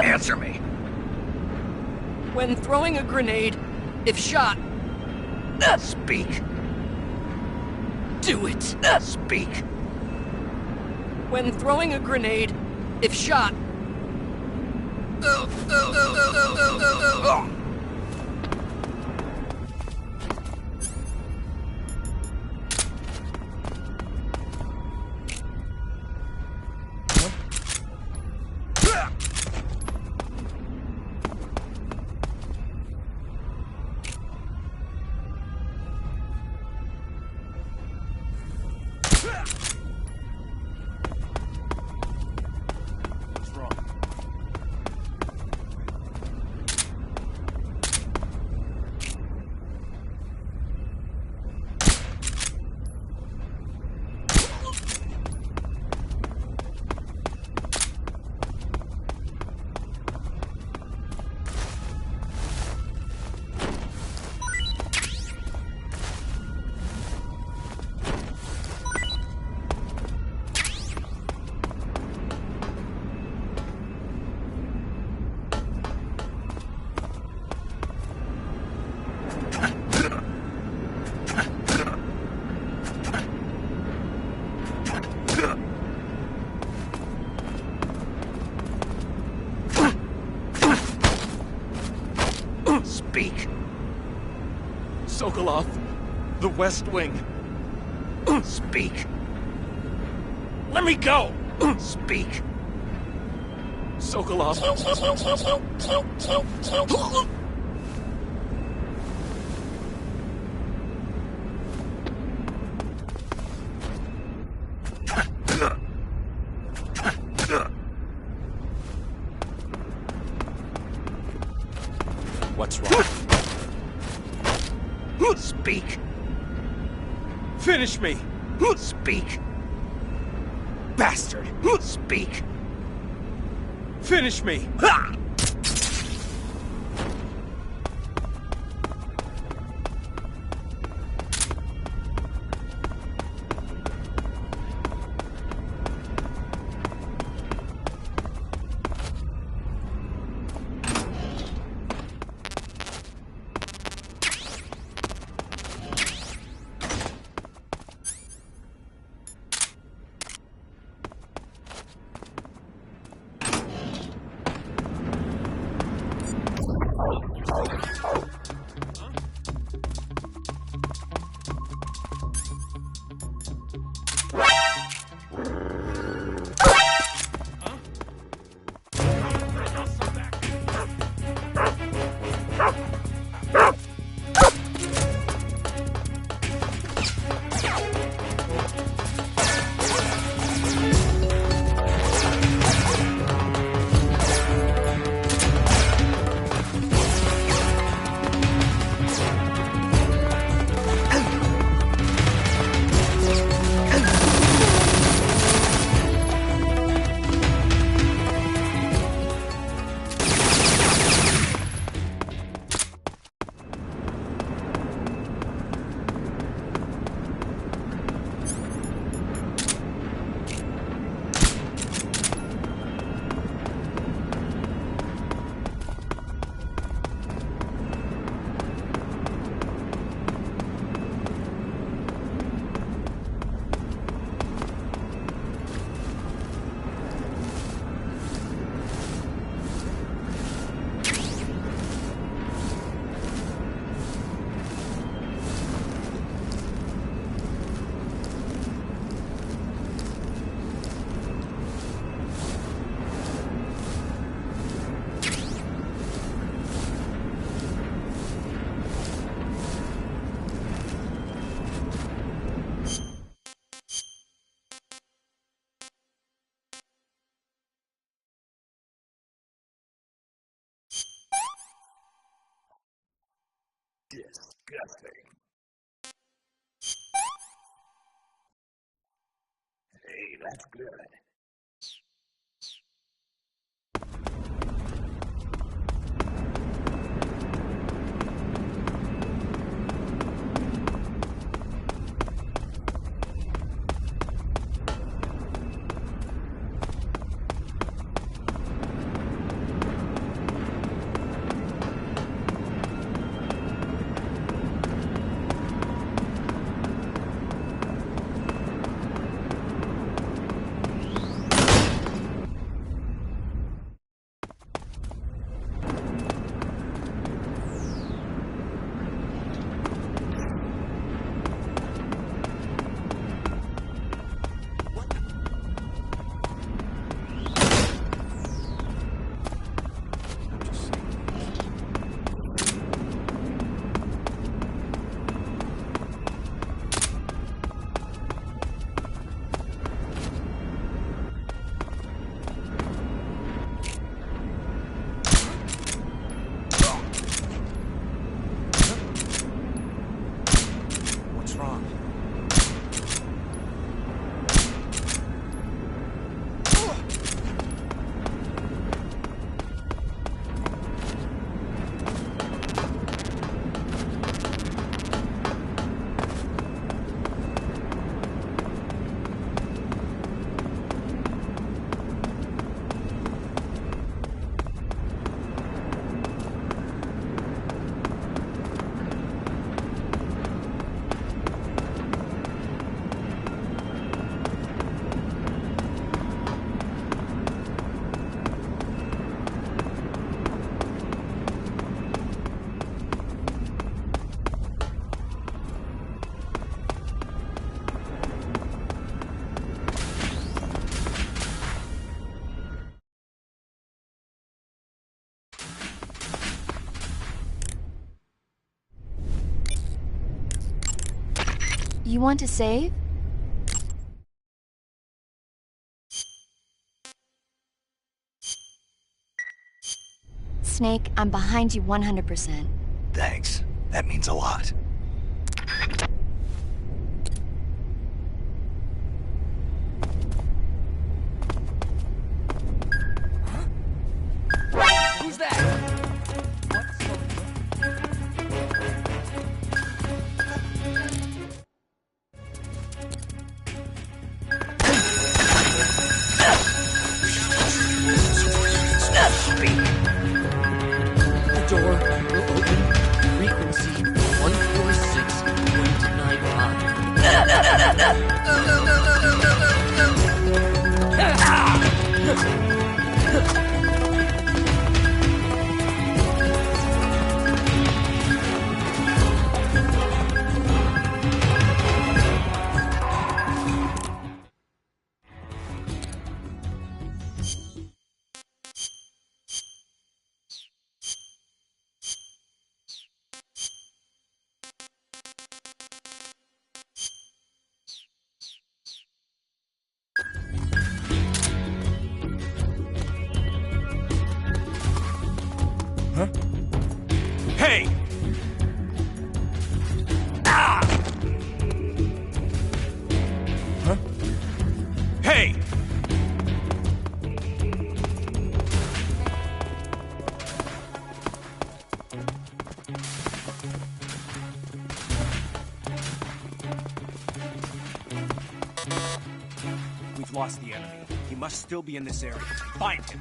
Answer me. When throwing a grenade, if shot... Speak. Do it. Speak. When throwing a grenade, if shot... Sokolov, the West Wing. Speak. Let me go! Speak. Sokolov. What's wrong? Speak. Finish me! Speak. Bastard! Speak. Finish me! Disgusting. Hey, that's good. You want to save? Snake, I'm behind you 100%. Thanks. That means a lot. Who's that? The door will open. Frequency 146.95. Hey! Ah! Huh? Hey! We've lost the enemy. He must still be in this area. Find him!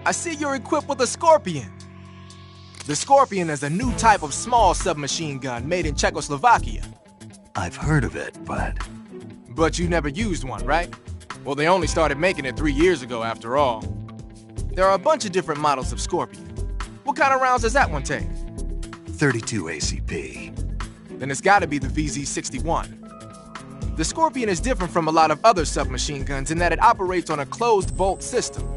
I see you're equipped with a Scorpion. The Scorpion is a new type of small submachine gun made in Czechoslovakia. I've heard of it, but... But you never used one, right? Well, they only started making it 3 years ago, after all. There are a bunch of different models of Scorpion. What kind of rounds does that one take? 32 ACP. Then it's gotta be the VZ-61. The Scorpion is different from a lot of other submachine guns in that it operates on a closed bolt system.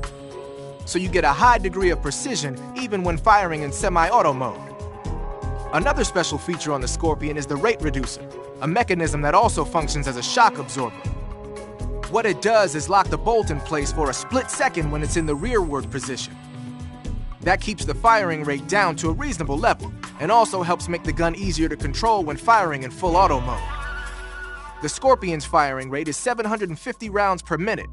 So you get a high degree of precision even when firing in semi-auto mode. Another special feature on the Scorpion is the rate reducer, a mechanism that also functions as a shock absorber. What it does is lock the bolt in place for a split second when it's in the rearward position. That keeps the firing rate down to a reasonable level, and also helps make the gun easier to control when firing in full auto mode. The Scorpion's firing rate is 750 rounds per minute.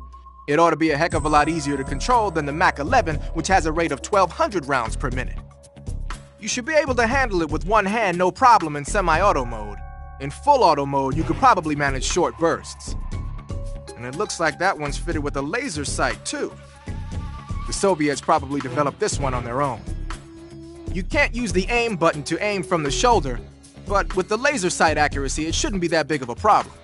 It ought to be a heck of a lot easier to control than the Mach-11, which has a rate of 1,200 rounds per minute. You should be able to handle it with one hand no problem in semi-auto mode. In full auto mode, you could probably manage short bursts. And it looks like that one's fitted with a laser sight, too. The Soviets probably developed this one on their own. You can't use the aim button to aim from the shoulder, but with the laser sight accuracy, it shouldn't be that big of a problem.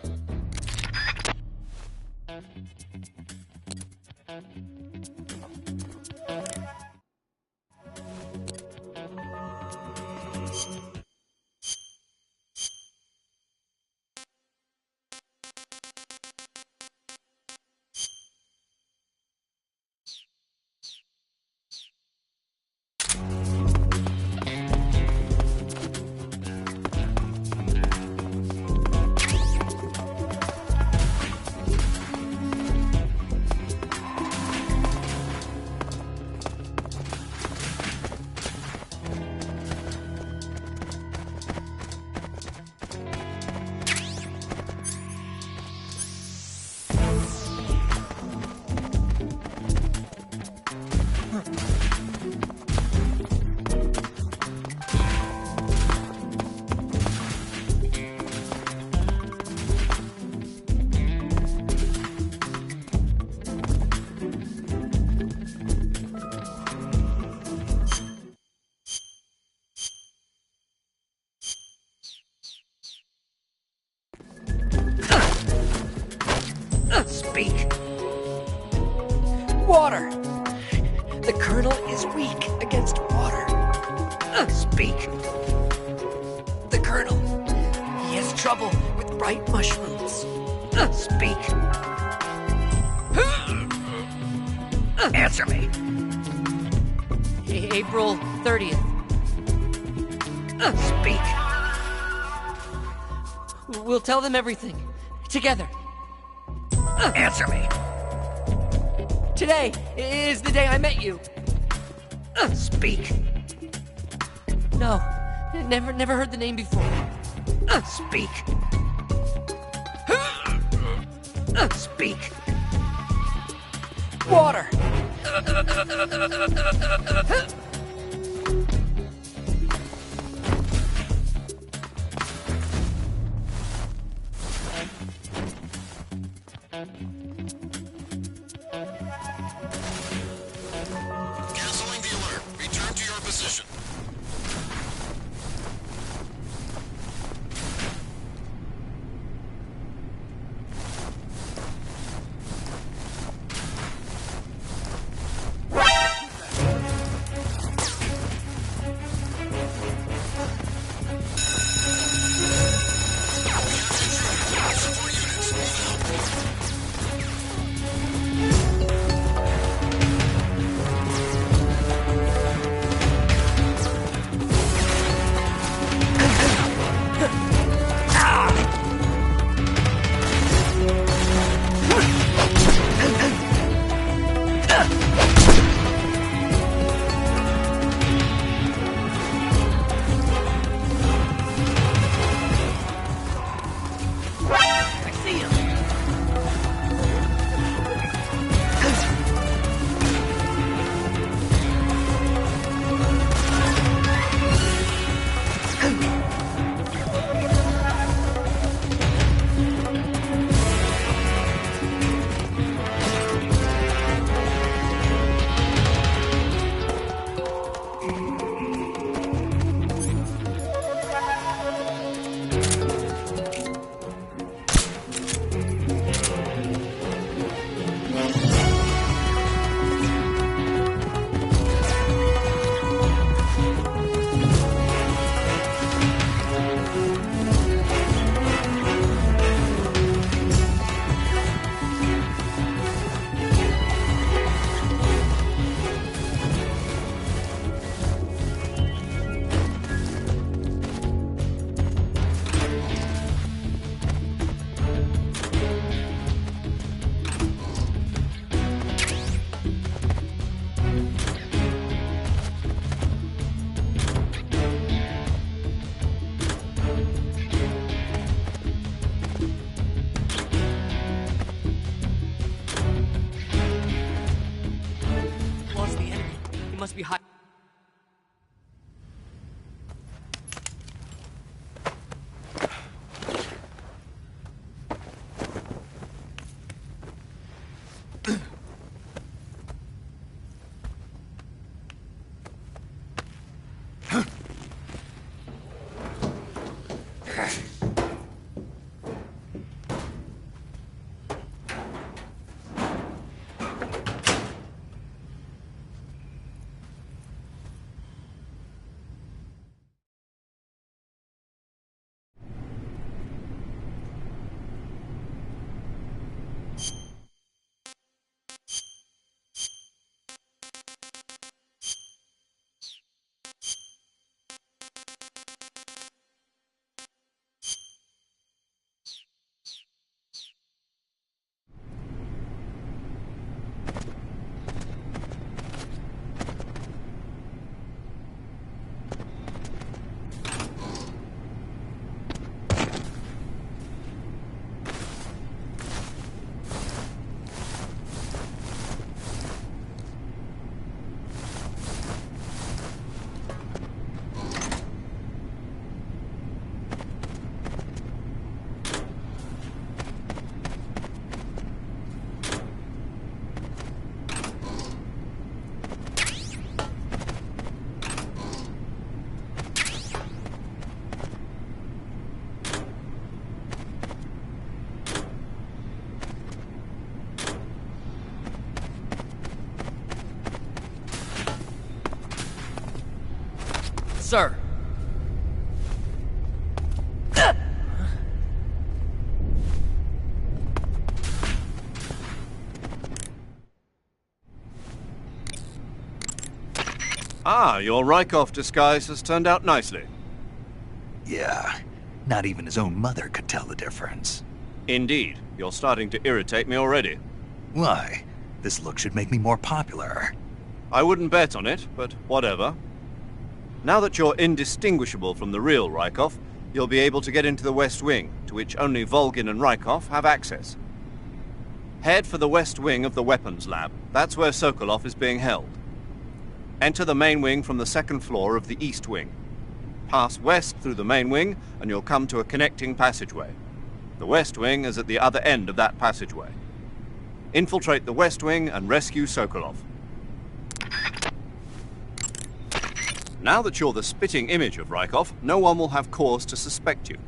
Speak. Water. The Colonel is weak against water. Speak. The Colonel. He has trouble with bright mushrooms. Speak. Answer me. April 30th. Speak. We'll tell them everything. Together. Answer me. Today is the day I met you. Speak. No. Never heard the name before. Speak. Speak. Water. Canceling the alert. Return to your position. Ah, your Rykov disguise has turned out nicely. Yeah, not even his own mother could tell the difference. Indeed. You're starting to irritate me already. Why? This look should make me more popular. I wouldn't bet on it, but whatever. Now that you're indistinguishable from the real Rykov, you'll be able to get into the West Wing, to which only Volgin and Rykov have access. Head for the West Wing of the Weapons Lab. That's where Sokolov is being held. Enter the main wing from the second floor of the East Wing. Pass west through the main wing, and you'll come to a connecting passageway. The West Wing is at the other end of that passageway. Infiltrate the West Wing and rescue Sokolov. Now that you're the spitting image of Rykov, no one will have cause to suspect you.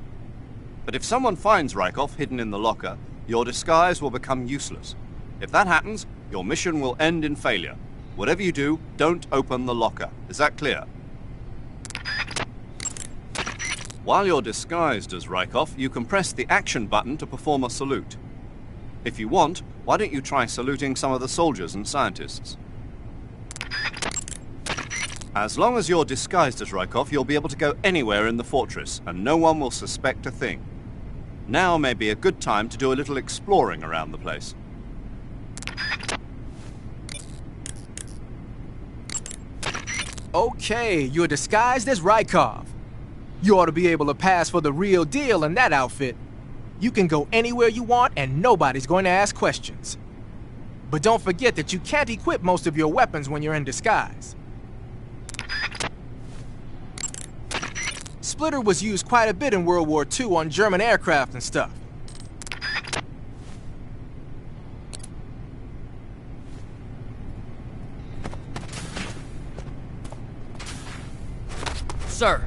But if someone finds Rykov hidden in the locker, your disguise will become useless. If that happens, your mission will end in failure. Whatever you do, don't open the locker. Is that clear? While you're disguised as Rykov, you can press the action button to perform a salute. If you want, why don't you try saluting some of the soldiers and scientists? As long as you're disguised as Rykov, you'll be able to go anywhere in the fortress, and no one will suspect a thing. Now may be a good time to do a little exploring around the place. Okay, you're disguised as Rykov. You ought to be able to pass for the real deal in that outfit. You can go anywhere you want and nobody's going to ask questions. But don't forget that you can't equip most of your weapons when you're in disguise. Splitter was used quite a bit in World War II on German aircraft and stuff. Sir.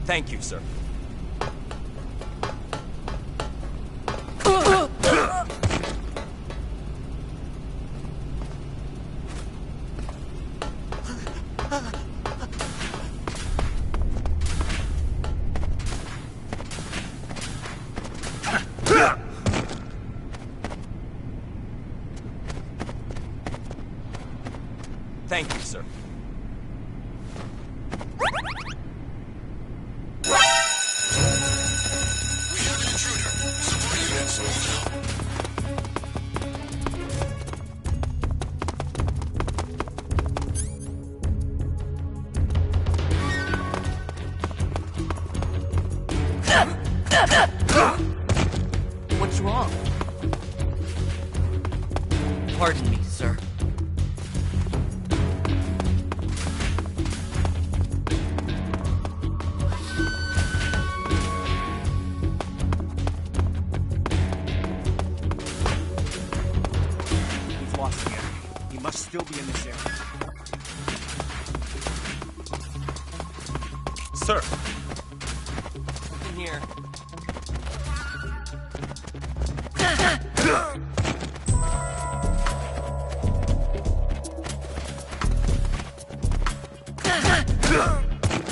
Thank you, sir. Thank you, sir. What's wrong? Pardon me, sir. We've lost the enemy. He must still be in this area. Sir. In here.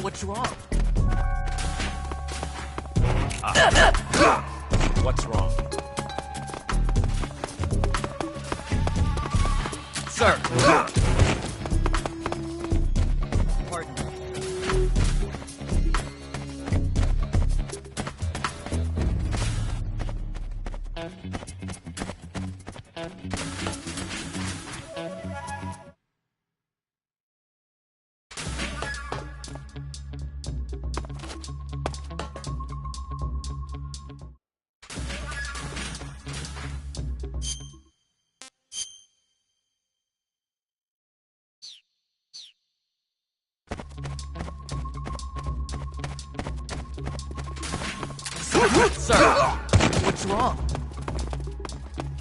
What's wrong? What's wrong? Sir! Pardon me. Sir! What's wrong?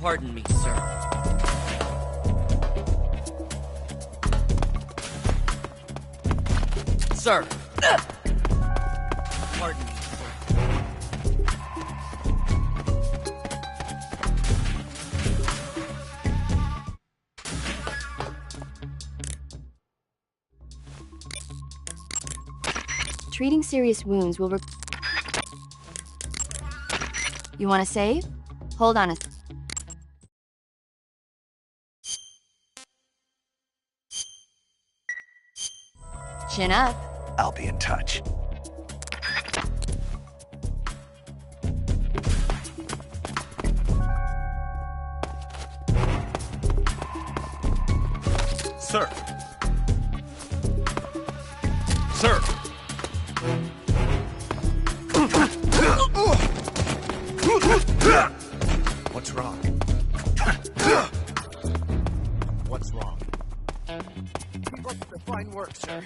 Pardon me, sir. Sir! Pardon me, sir. Treating serious wounds will You want to save? Hold on a Chin up. I'll be in touch. Sir. Sir. What's wrong? What's wrong? Keep up the fine work, sir.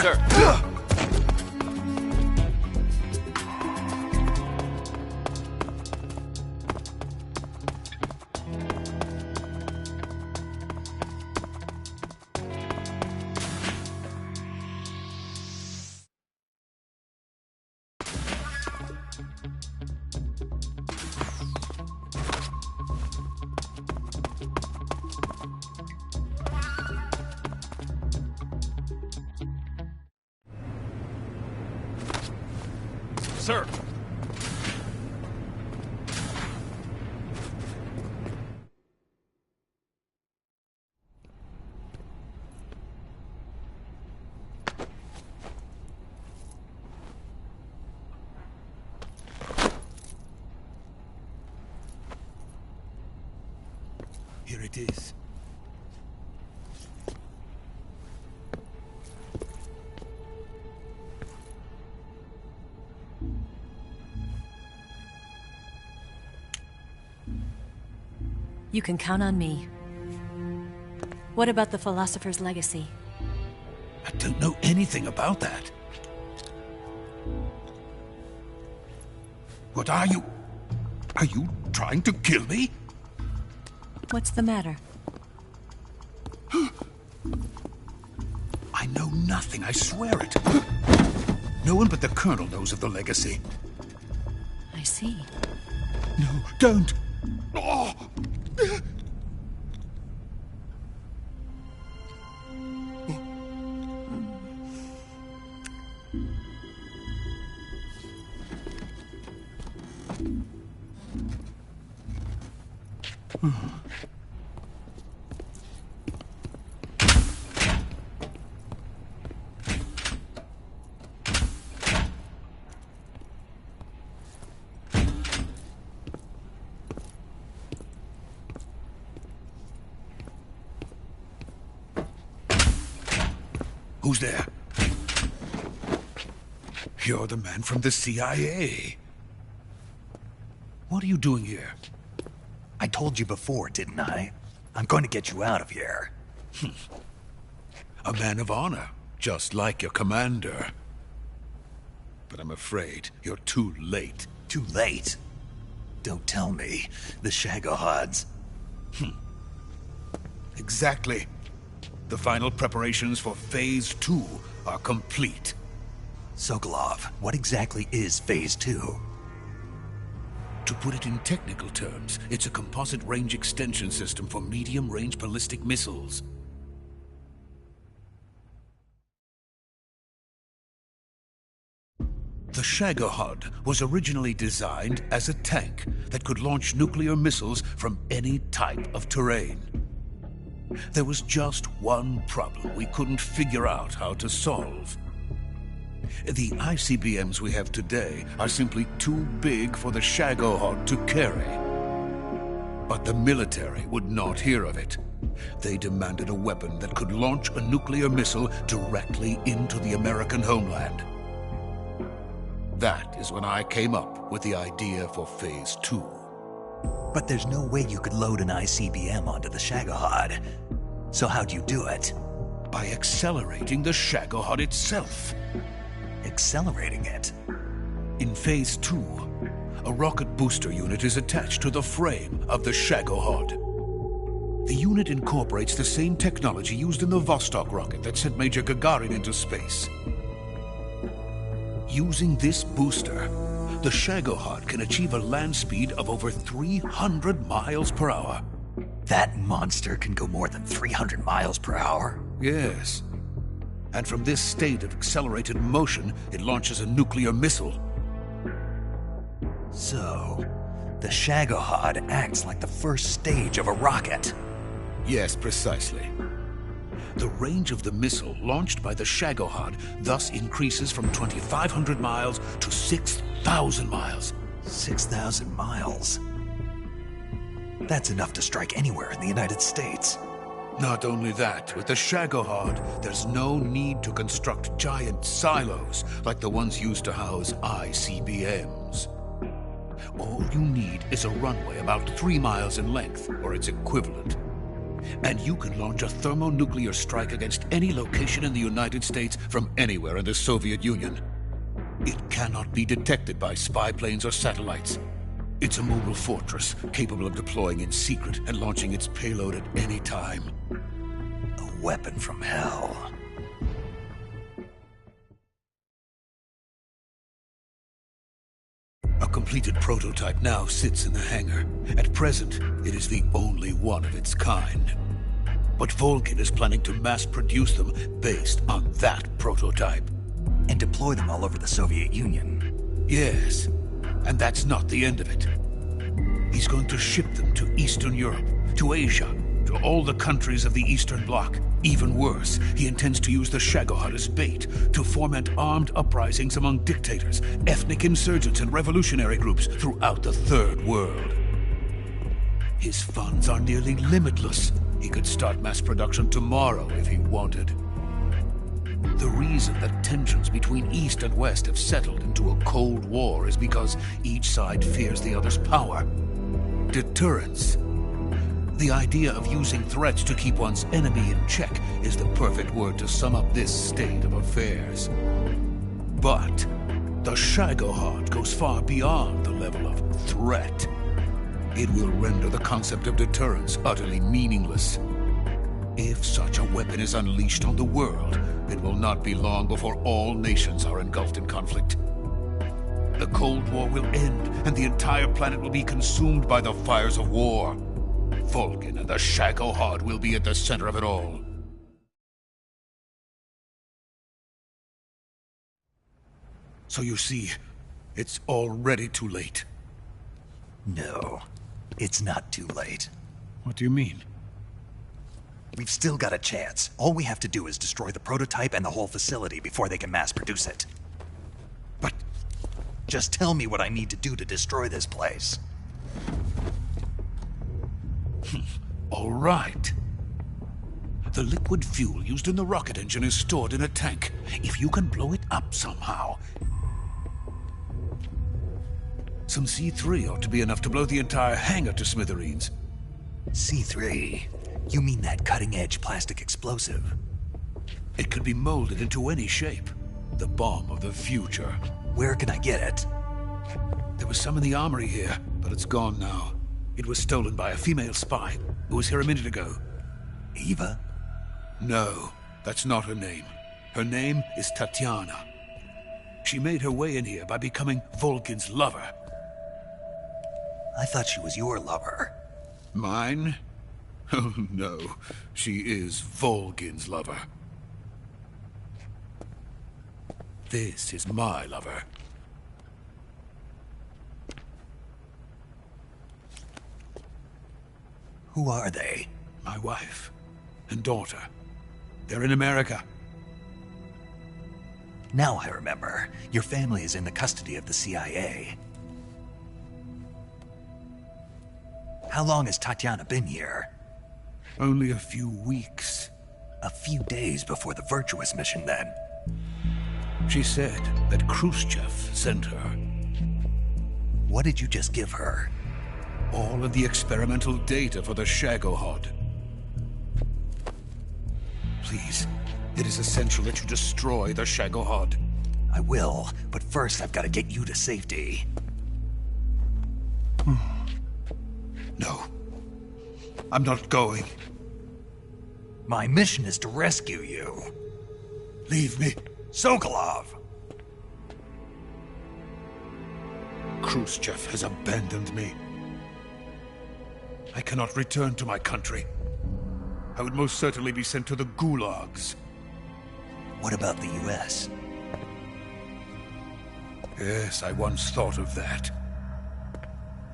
Sir. Sir. Here it is. You can count on me. What about the Philosopher's Legacy? I don't know anything about that. What are you? Are you trying to kill me? What's the matter? I know nothing, I swear it. No one but the Colonel knows of the legacy. I see. No, don't! Oh. Who's there? You're the man from the CIA. What are you doing here? I told you before, didn't I? I'm going to get you out of here. A man of honor, just like your commander. But I'm afraid you're too late. Too late? Don't tell me. The Shagohods. Exactly. The final preparations for Phase 2 are complete. Sokolov, what exactly is Phase 2? To put it in technical terms, it's a composite range extension system for medium-range ballistic missiles. The Shagohod was originally designed as a tank that could launch nuclear missiles from any type of terrain. There was just one problem we couldn't figure out how to solve. The ICBMs we have today are simply too big for the Shagohod to carry. But the military would not hear of it. They demanded a weapon that could launch a nuclear missile directly into the American homeland. That is when I came up with the idea for Phase 2. But there's no way you could load an ICBM onto the Shagohod. So how'd you do it? By accelerating the Shagohod itself. Accelerating it? In Phase 2, a rocket booster unit is attached to the frame of the Shagohod. The unit incorporates the same technology used in the Vostok rocket that sent Major Gagarin into space. Using this booster, the Shagohod can achieve a land speed of over 300 miles per hour. That monster can go more than 300 miles per hour? Yes. And from this state of accelerated motion, it launches a nuclear missile. So, the Shagohod acts like the first stage of a rocket. Yes, precisely. The range of the missile launched by the Shagohod thus increases from 2,500 miles to 6,000 miles. 6,000 miles? That's enough to strike anywhere in the United States. Not only that, with the Shagohod, there's no need to construct giant silos like the ones used to house ICBMs. All you need is a runway about 3 miles in length, or its equivalent. And you can launch a thermonuclear strike against any location in the United States from anywhere in the Soviet Union. It cannot be detected by spy planes or satellites. It's a mobile fortress, capable of deploying in secret and launching its payload at any time. A weapon from hell. A completed prototype now sits in the hangar. At present, it is the only one of its kind. But Volgin is planning to mass-produce them based on that prototype. And deploy them all over the Soviet Union. Yes, and that's not the end of it. He's going to ship them to Eastern Europe, to Asia, to all the countries of the Eastern Bloc. Even worse, he intends to use the Shagohod as bait to foment armed uprisings among dictators, ethnic insurgents, and revolutionary groups throughout the Third World. His funds are nearly limitless. He could start mass production tomorrow if he wanted. The reason that tensions between East and West have settled into a Cold War is because each side fears the other's power. Deterrence. The idea of using threats to keep one's enemy in check is the perfect word to sum up this state of affairs. But the Shagohod goes far beyond the level of threat. It will render the concept of deterrence utterly meaningless. If such a weapon is unleashed on the world, it will not be long before all nations are engulfed in conflict. The Cold War will end, and the entire planet will be consumed by the fires of war. Volgin and the Shagohod will be at the center of it all. So you see, it's already too late. No, it's not too late. What do you mean? We've still got a chance. All we have to do is destroy the prototype and the whole facility before they can mass produce it. But just tell me what I need to do to destroy this place. All right. The liquid fuel used in the rocket engine is stored in a tank. If you can blow it up somehow... Some C3 ought to be enough to blow the entire hangar to smithereens. C3? You mean that cutting-edge plastic explosive? It could be molded into any shape. The bomb of the future. Where can I get it? There was some in the armory here, but it's gone now. It was stolen by a female spy who was here a minute ago. Eva? No, that's not her name. Her name is Tatiana. She made her way in here by becoming Volgin's lover. I thought she was your lover. Mine? Oh no, she is Volgin's lover. This is my lover. Who are they? My wife and daughter. They're in America. Now I remember. Your family is in the custody of the CIA. How long has Tatiana been here? Only a few weeks. A few days before the Virtuous mission, then. She said that Khrushchev sent her. What did you just give her? all of the experimental data for the Shagohod. Please, it is essential that you destroy the Shagohod. I will, but first I've got to get you to safety. No. I'm not going. My mission is to rescue you. Leave me. Sokolov! Khrushchev has abandoned me. I cannot return to my country. I would most certainly be sent to the gulags. What about the US? Yes, I once thought of that.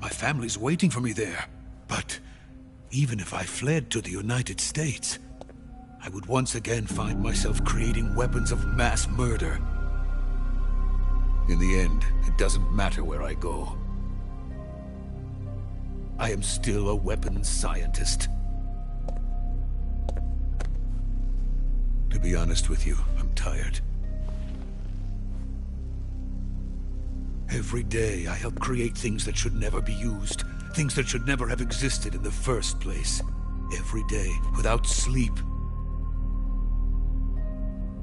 My family's waiting for me there. But even if I fled to the United States, I would once again find myself creating weapons of mass murder. In the end, it doesn't matter where I go. I am still a weapons scientist. To be honest with you, I'm tired. Every day, I help create things that should never be used. Things that should never have existed in the first place. Every day, without sleep.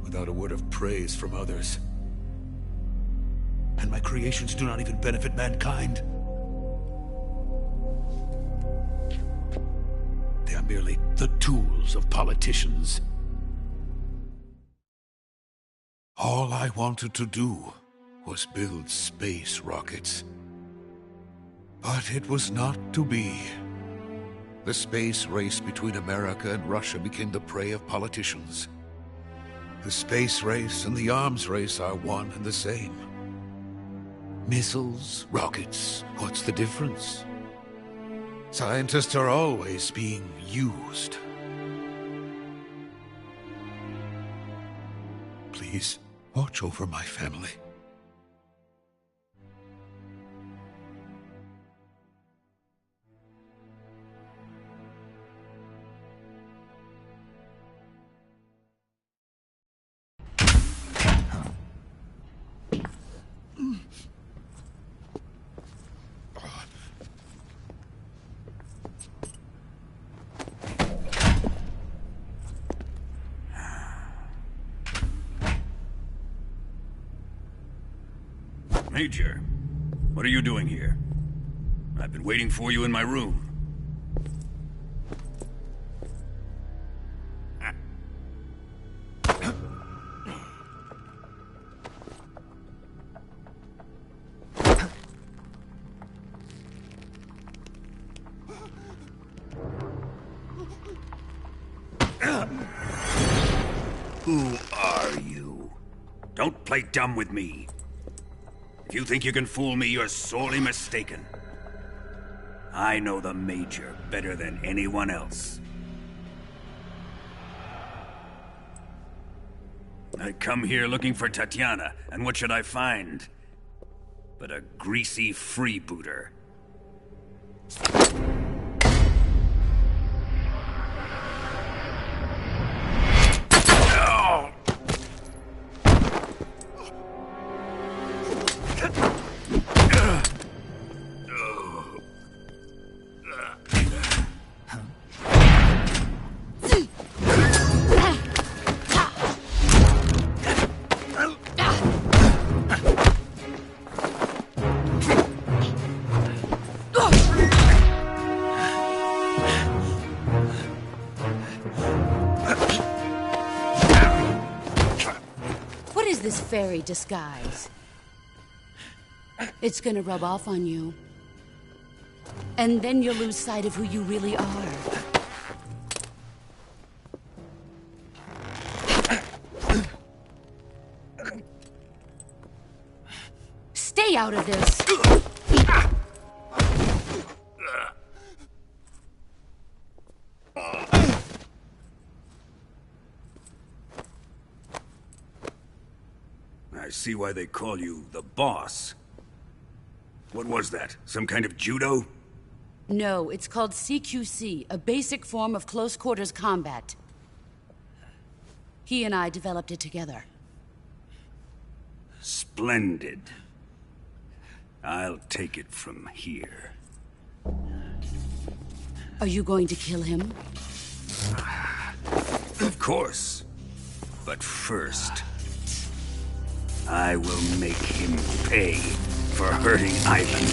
Without a word of praise from others. And my creations do not even benefit mankind. They are merely the tools of politicians. All I wanted to do was build space rockets. But it was not to be. The space race between America and Russia became the prey of politicians. The space race and the arms race are one and the same. Missiles, rockets, what's the difference? Scientists are always being used. Please, watch over my family. Major, what are you doing here? I've been waiting for you in my room. Who are you? Don't play dumb with me. If you think you can fool me, you're sorely mistaken. I know the Major better than anyone else. I come here looking for Tatiana, and what should I find? But a greasy freebooter. This fairy disguise. It's gonna rub off on you. And then you'll lose sight of who you really are. Stay out of this! I see why they call you the boss. What was that? Some kind of judo? No, it's called CQC, a basic form of close quarters combat. He and I developed it together. Splendid. I'll take it from here. Are you going to kill him? Of course. But first, I will make him pay for hurting Ivan.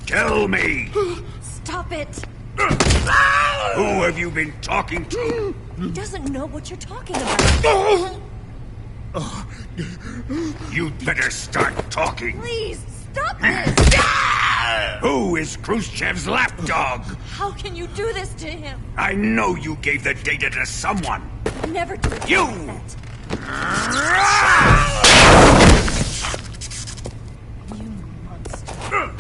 Tell me! Stop it! Who have you been talking to? He doesn't know what you're talking about. You'd better start talking. Please, stop this! Who is Khrushchev's lapdog? How can you do this to him? I know you gave the data to someone. Never do it. You! You monster.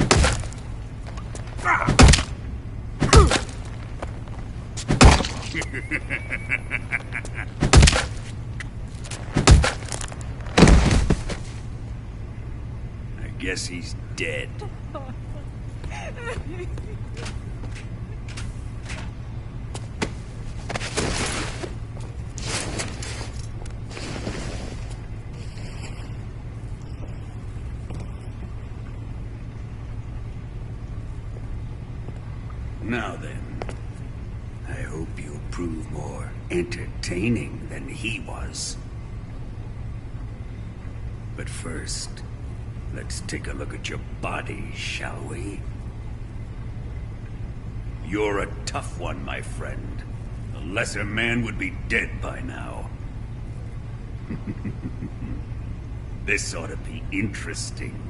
I guess he's dead. Now then, I hope you'll prove more entertaining than he was. But first, let's take a look at your body, shall we? You're a tough one, my friend. A lesser man would be dead by now. This ought to be interesting.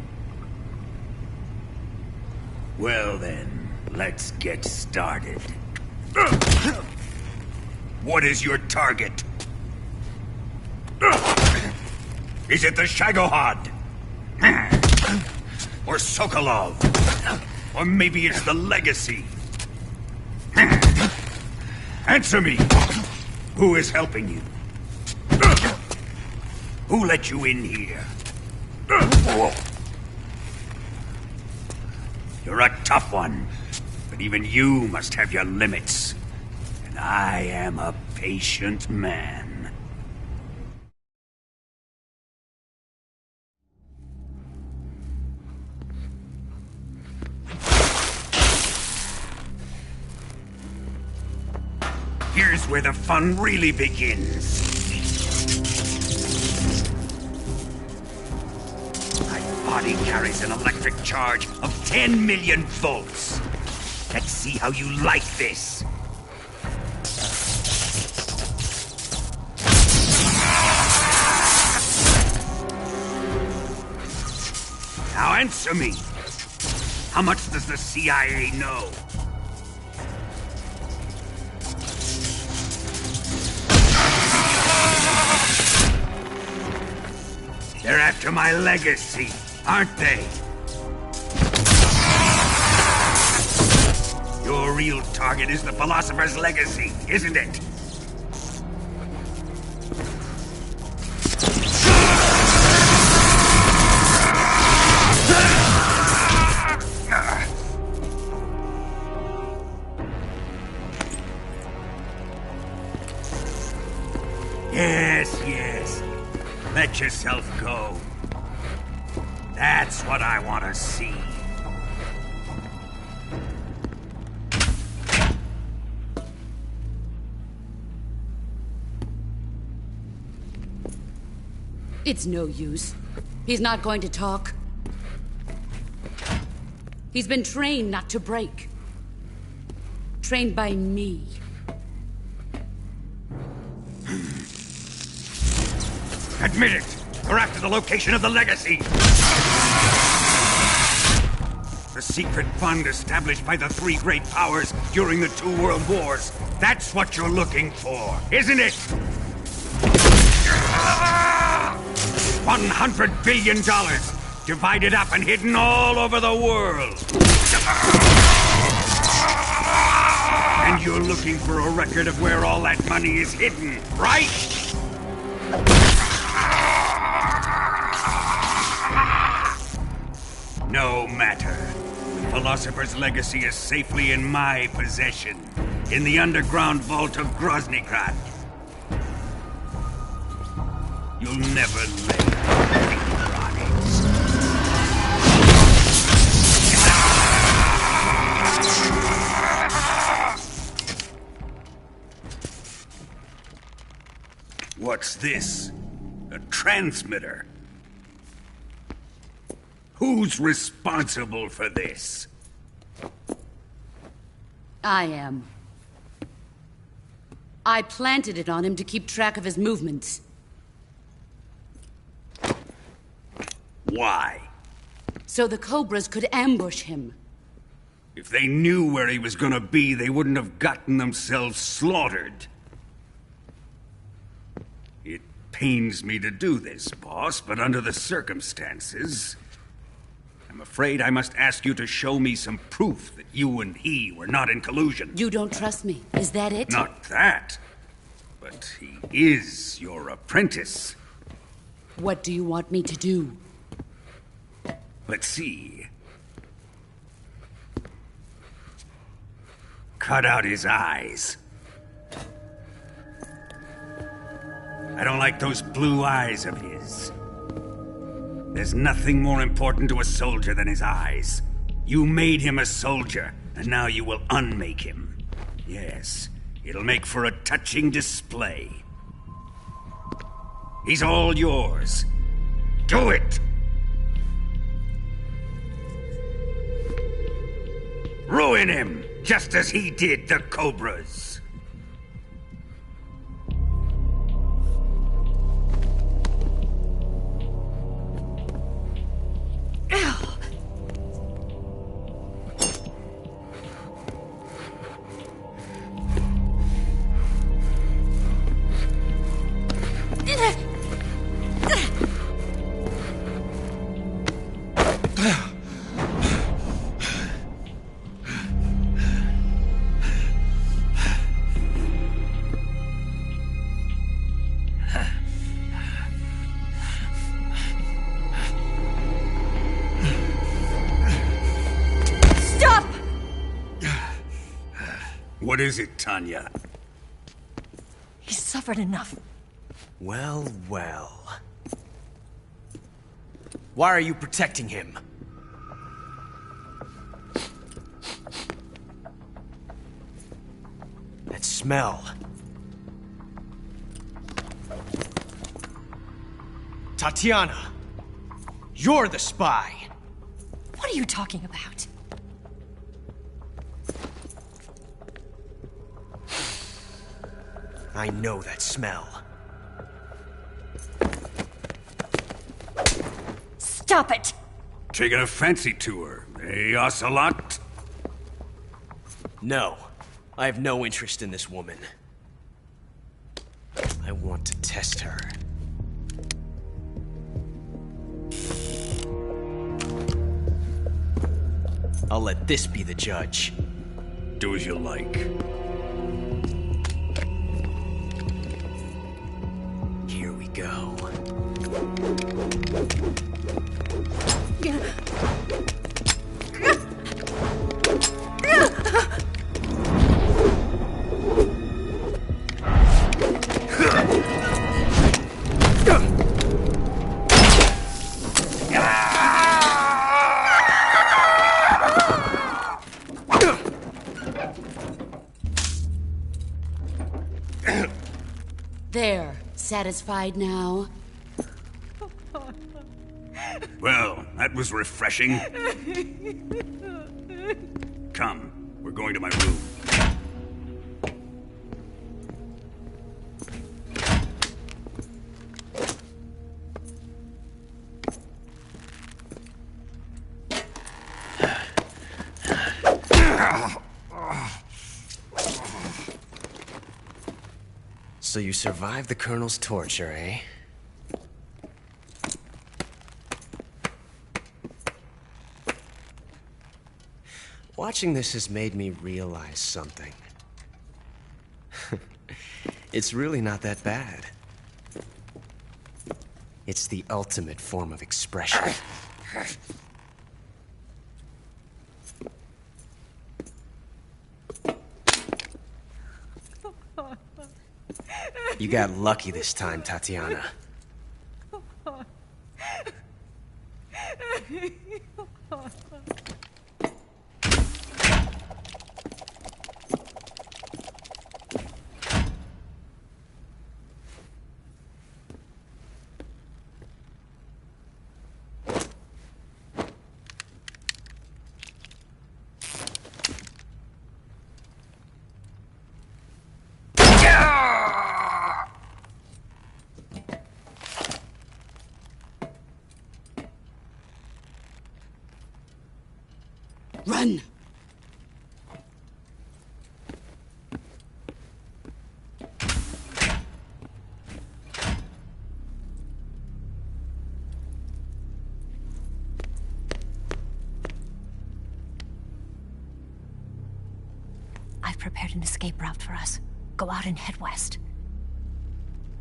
Well then, let's get started. What is your target? Is it the Shagohod? Or Sokolov? Or maybe it's the Legacy? Answer me! Who is helping you? Who let you in here? You're a tough one, but even you must have your limits. And I am a patient man. Here's where the fun really begins. I body carries an electric charge of 10 million volts. Let's see how you like this. Now answer me. How much does the CIA know? They're after my legacy, aren't they? Your real target is the Philosopher's legacy, isn't it? Yes. Let yourself go. That's what I want to see. It's no use. He's not going to talk. He's been trained not to break. Trained by me. Admit it! We're after the location of the legacy! The secret fund established by the three great powers during the 2 world wars. That's what you're looking for, isn't it? $100 billion, divided up and hidden all over the world. And you're looking for a record of where all that money is hidden, right? No matter. The Philosopher's legacy is safely in my possession, in the underground vault of Groznygrad. You'll never lay finger on it. What's this? A transmitter? Who's responsible for this? I am. I planted it on him to keep track of his movements. Why? So the Cobras could ambush him. If they knew where he was gonna be, they wouldn't have gotten themselves slaughtered. It pains me to do this, boss, but under the circumstances, I'm afraid I must ask you to show me some proof that you and he were not in collusion. You don't trust me, is that it? Not that. But he is your apprentice. What do you want me to do? Let's see. Cut out his eyes. I don't like those blue eyes of his. There's nothing more important to a soldier than his eyes. You made him a soldier, and now you will unmake him. Yes, it'll make for a touching display. He's all yours. Do it! Ruin him, just as he did the Cobras. What is it, Tanya? He's suffered enough. Well, well. Why are you protecting him? That smell. Tatiana! You're the spy! What are you talking about? I know that smell. Stop it! Taking a fancy to her, eh, Ocelot? No. I have no interest in this woman. I want to test her. I'll let this be the judge. Do as you like. Here we go. There. Satisfied now? Well, that was refreshing. Come, we're going to my room. So you survived the Colonel's torture, eh? Watching this has made me realize something. It's really not that bad. It's the ultimate form of expression. You got lucky this time, Tatiana. Run! I've prepared an escape route for us. Go out and head west.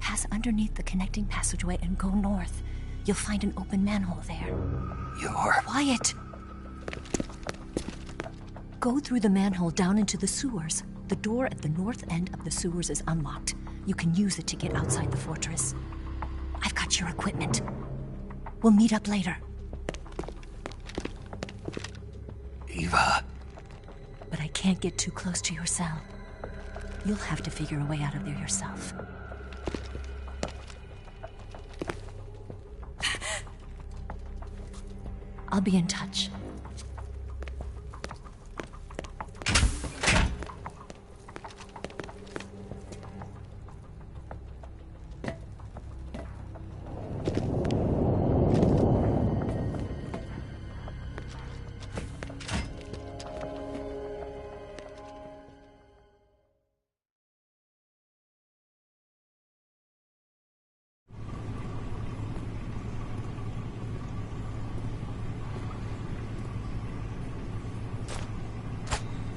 Pass underneath the connecting passageway and go north. You'll find an open manhole there. You're... Quiet! Go through the manhole down into the sewers. The door at the north end of the sewers is unlocked. You can use it to get outside the fortress. I've got your equipment. We'll meet up later. Eva. But I can't get too close to your cell. You'll have to figure a way out of there yourself. I'll be in touch.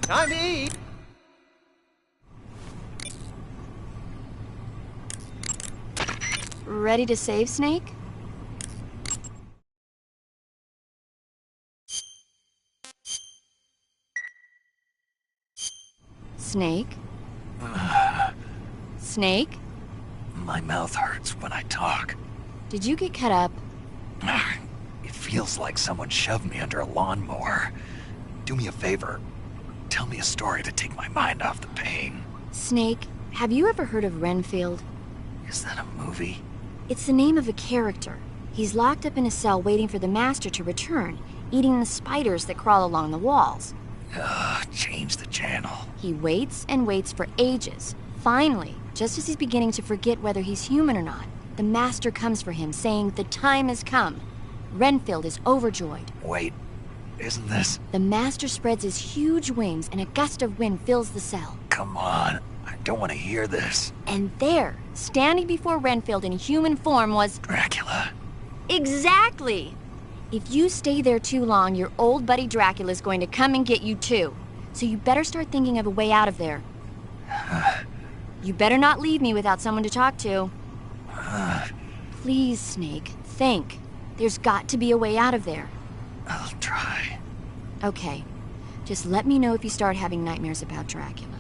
Time to eat! Ready to save, Snake? Snake? Snake? My mouth hurts when I talk. Did you get cut up? It feels like someone shoved me under a lawnmower. Do me a favor. Tell me a story to take my mind off the pain. Snake, have you ever heard of Renfield? Is that a movie? It's the name of a character. He's locked up in a cell waiting for the Master to return, eating the spiders that crawl along the walls. Change the channel. He waits and waits for ages. Finally, just as he's beginning to forget whether he's human or not, the Master comes for him, saying the time has come. Renfield is overjoyed. Wait, isn't this... The Master spreads his huge wings and a gust of wind fills the cell. Come on, I don't want to hear this. And there, standing before Renfield in human form was... Dracula. Exactly! If you stay there too long, your old buddy Dracula's going to come and get you too. So you better start thinking of a way out of there. You better not leave me without someone to talk to. Please, Snake, think. There's got to be a way out of there. I'll try. Okay. Just let me know if you start having nightmares about Dracula.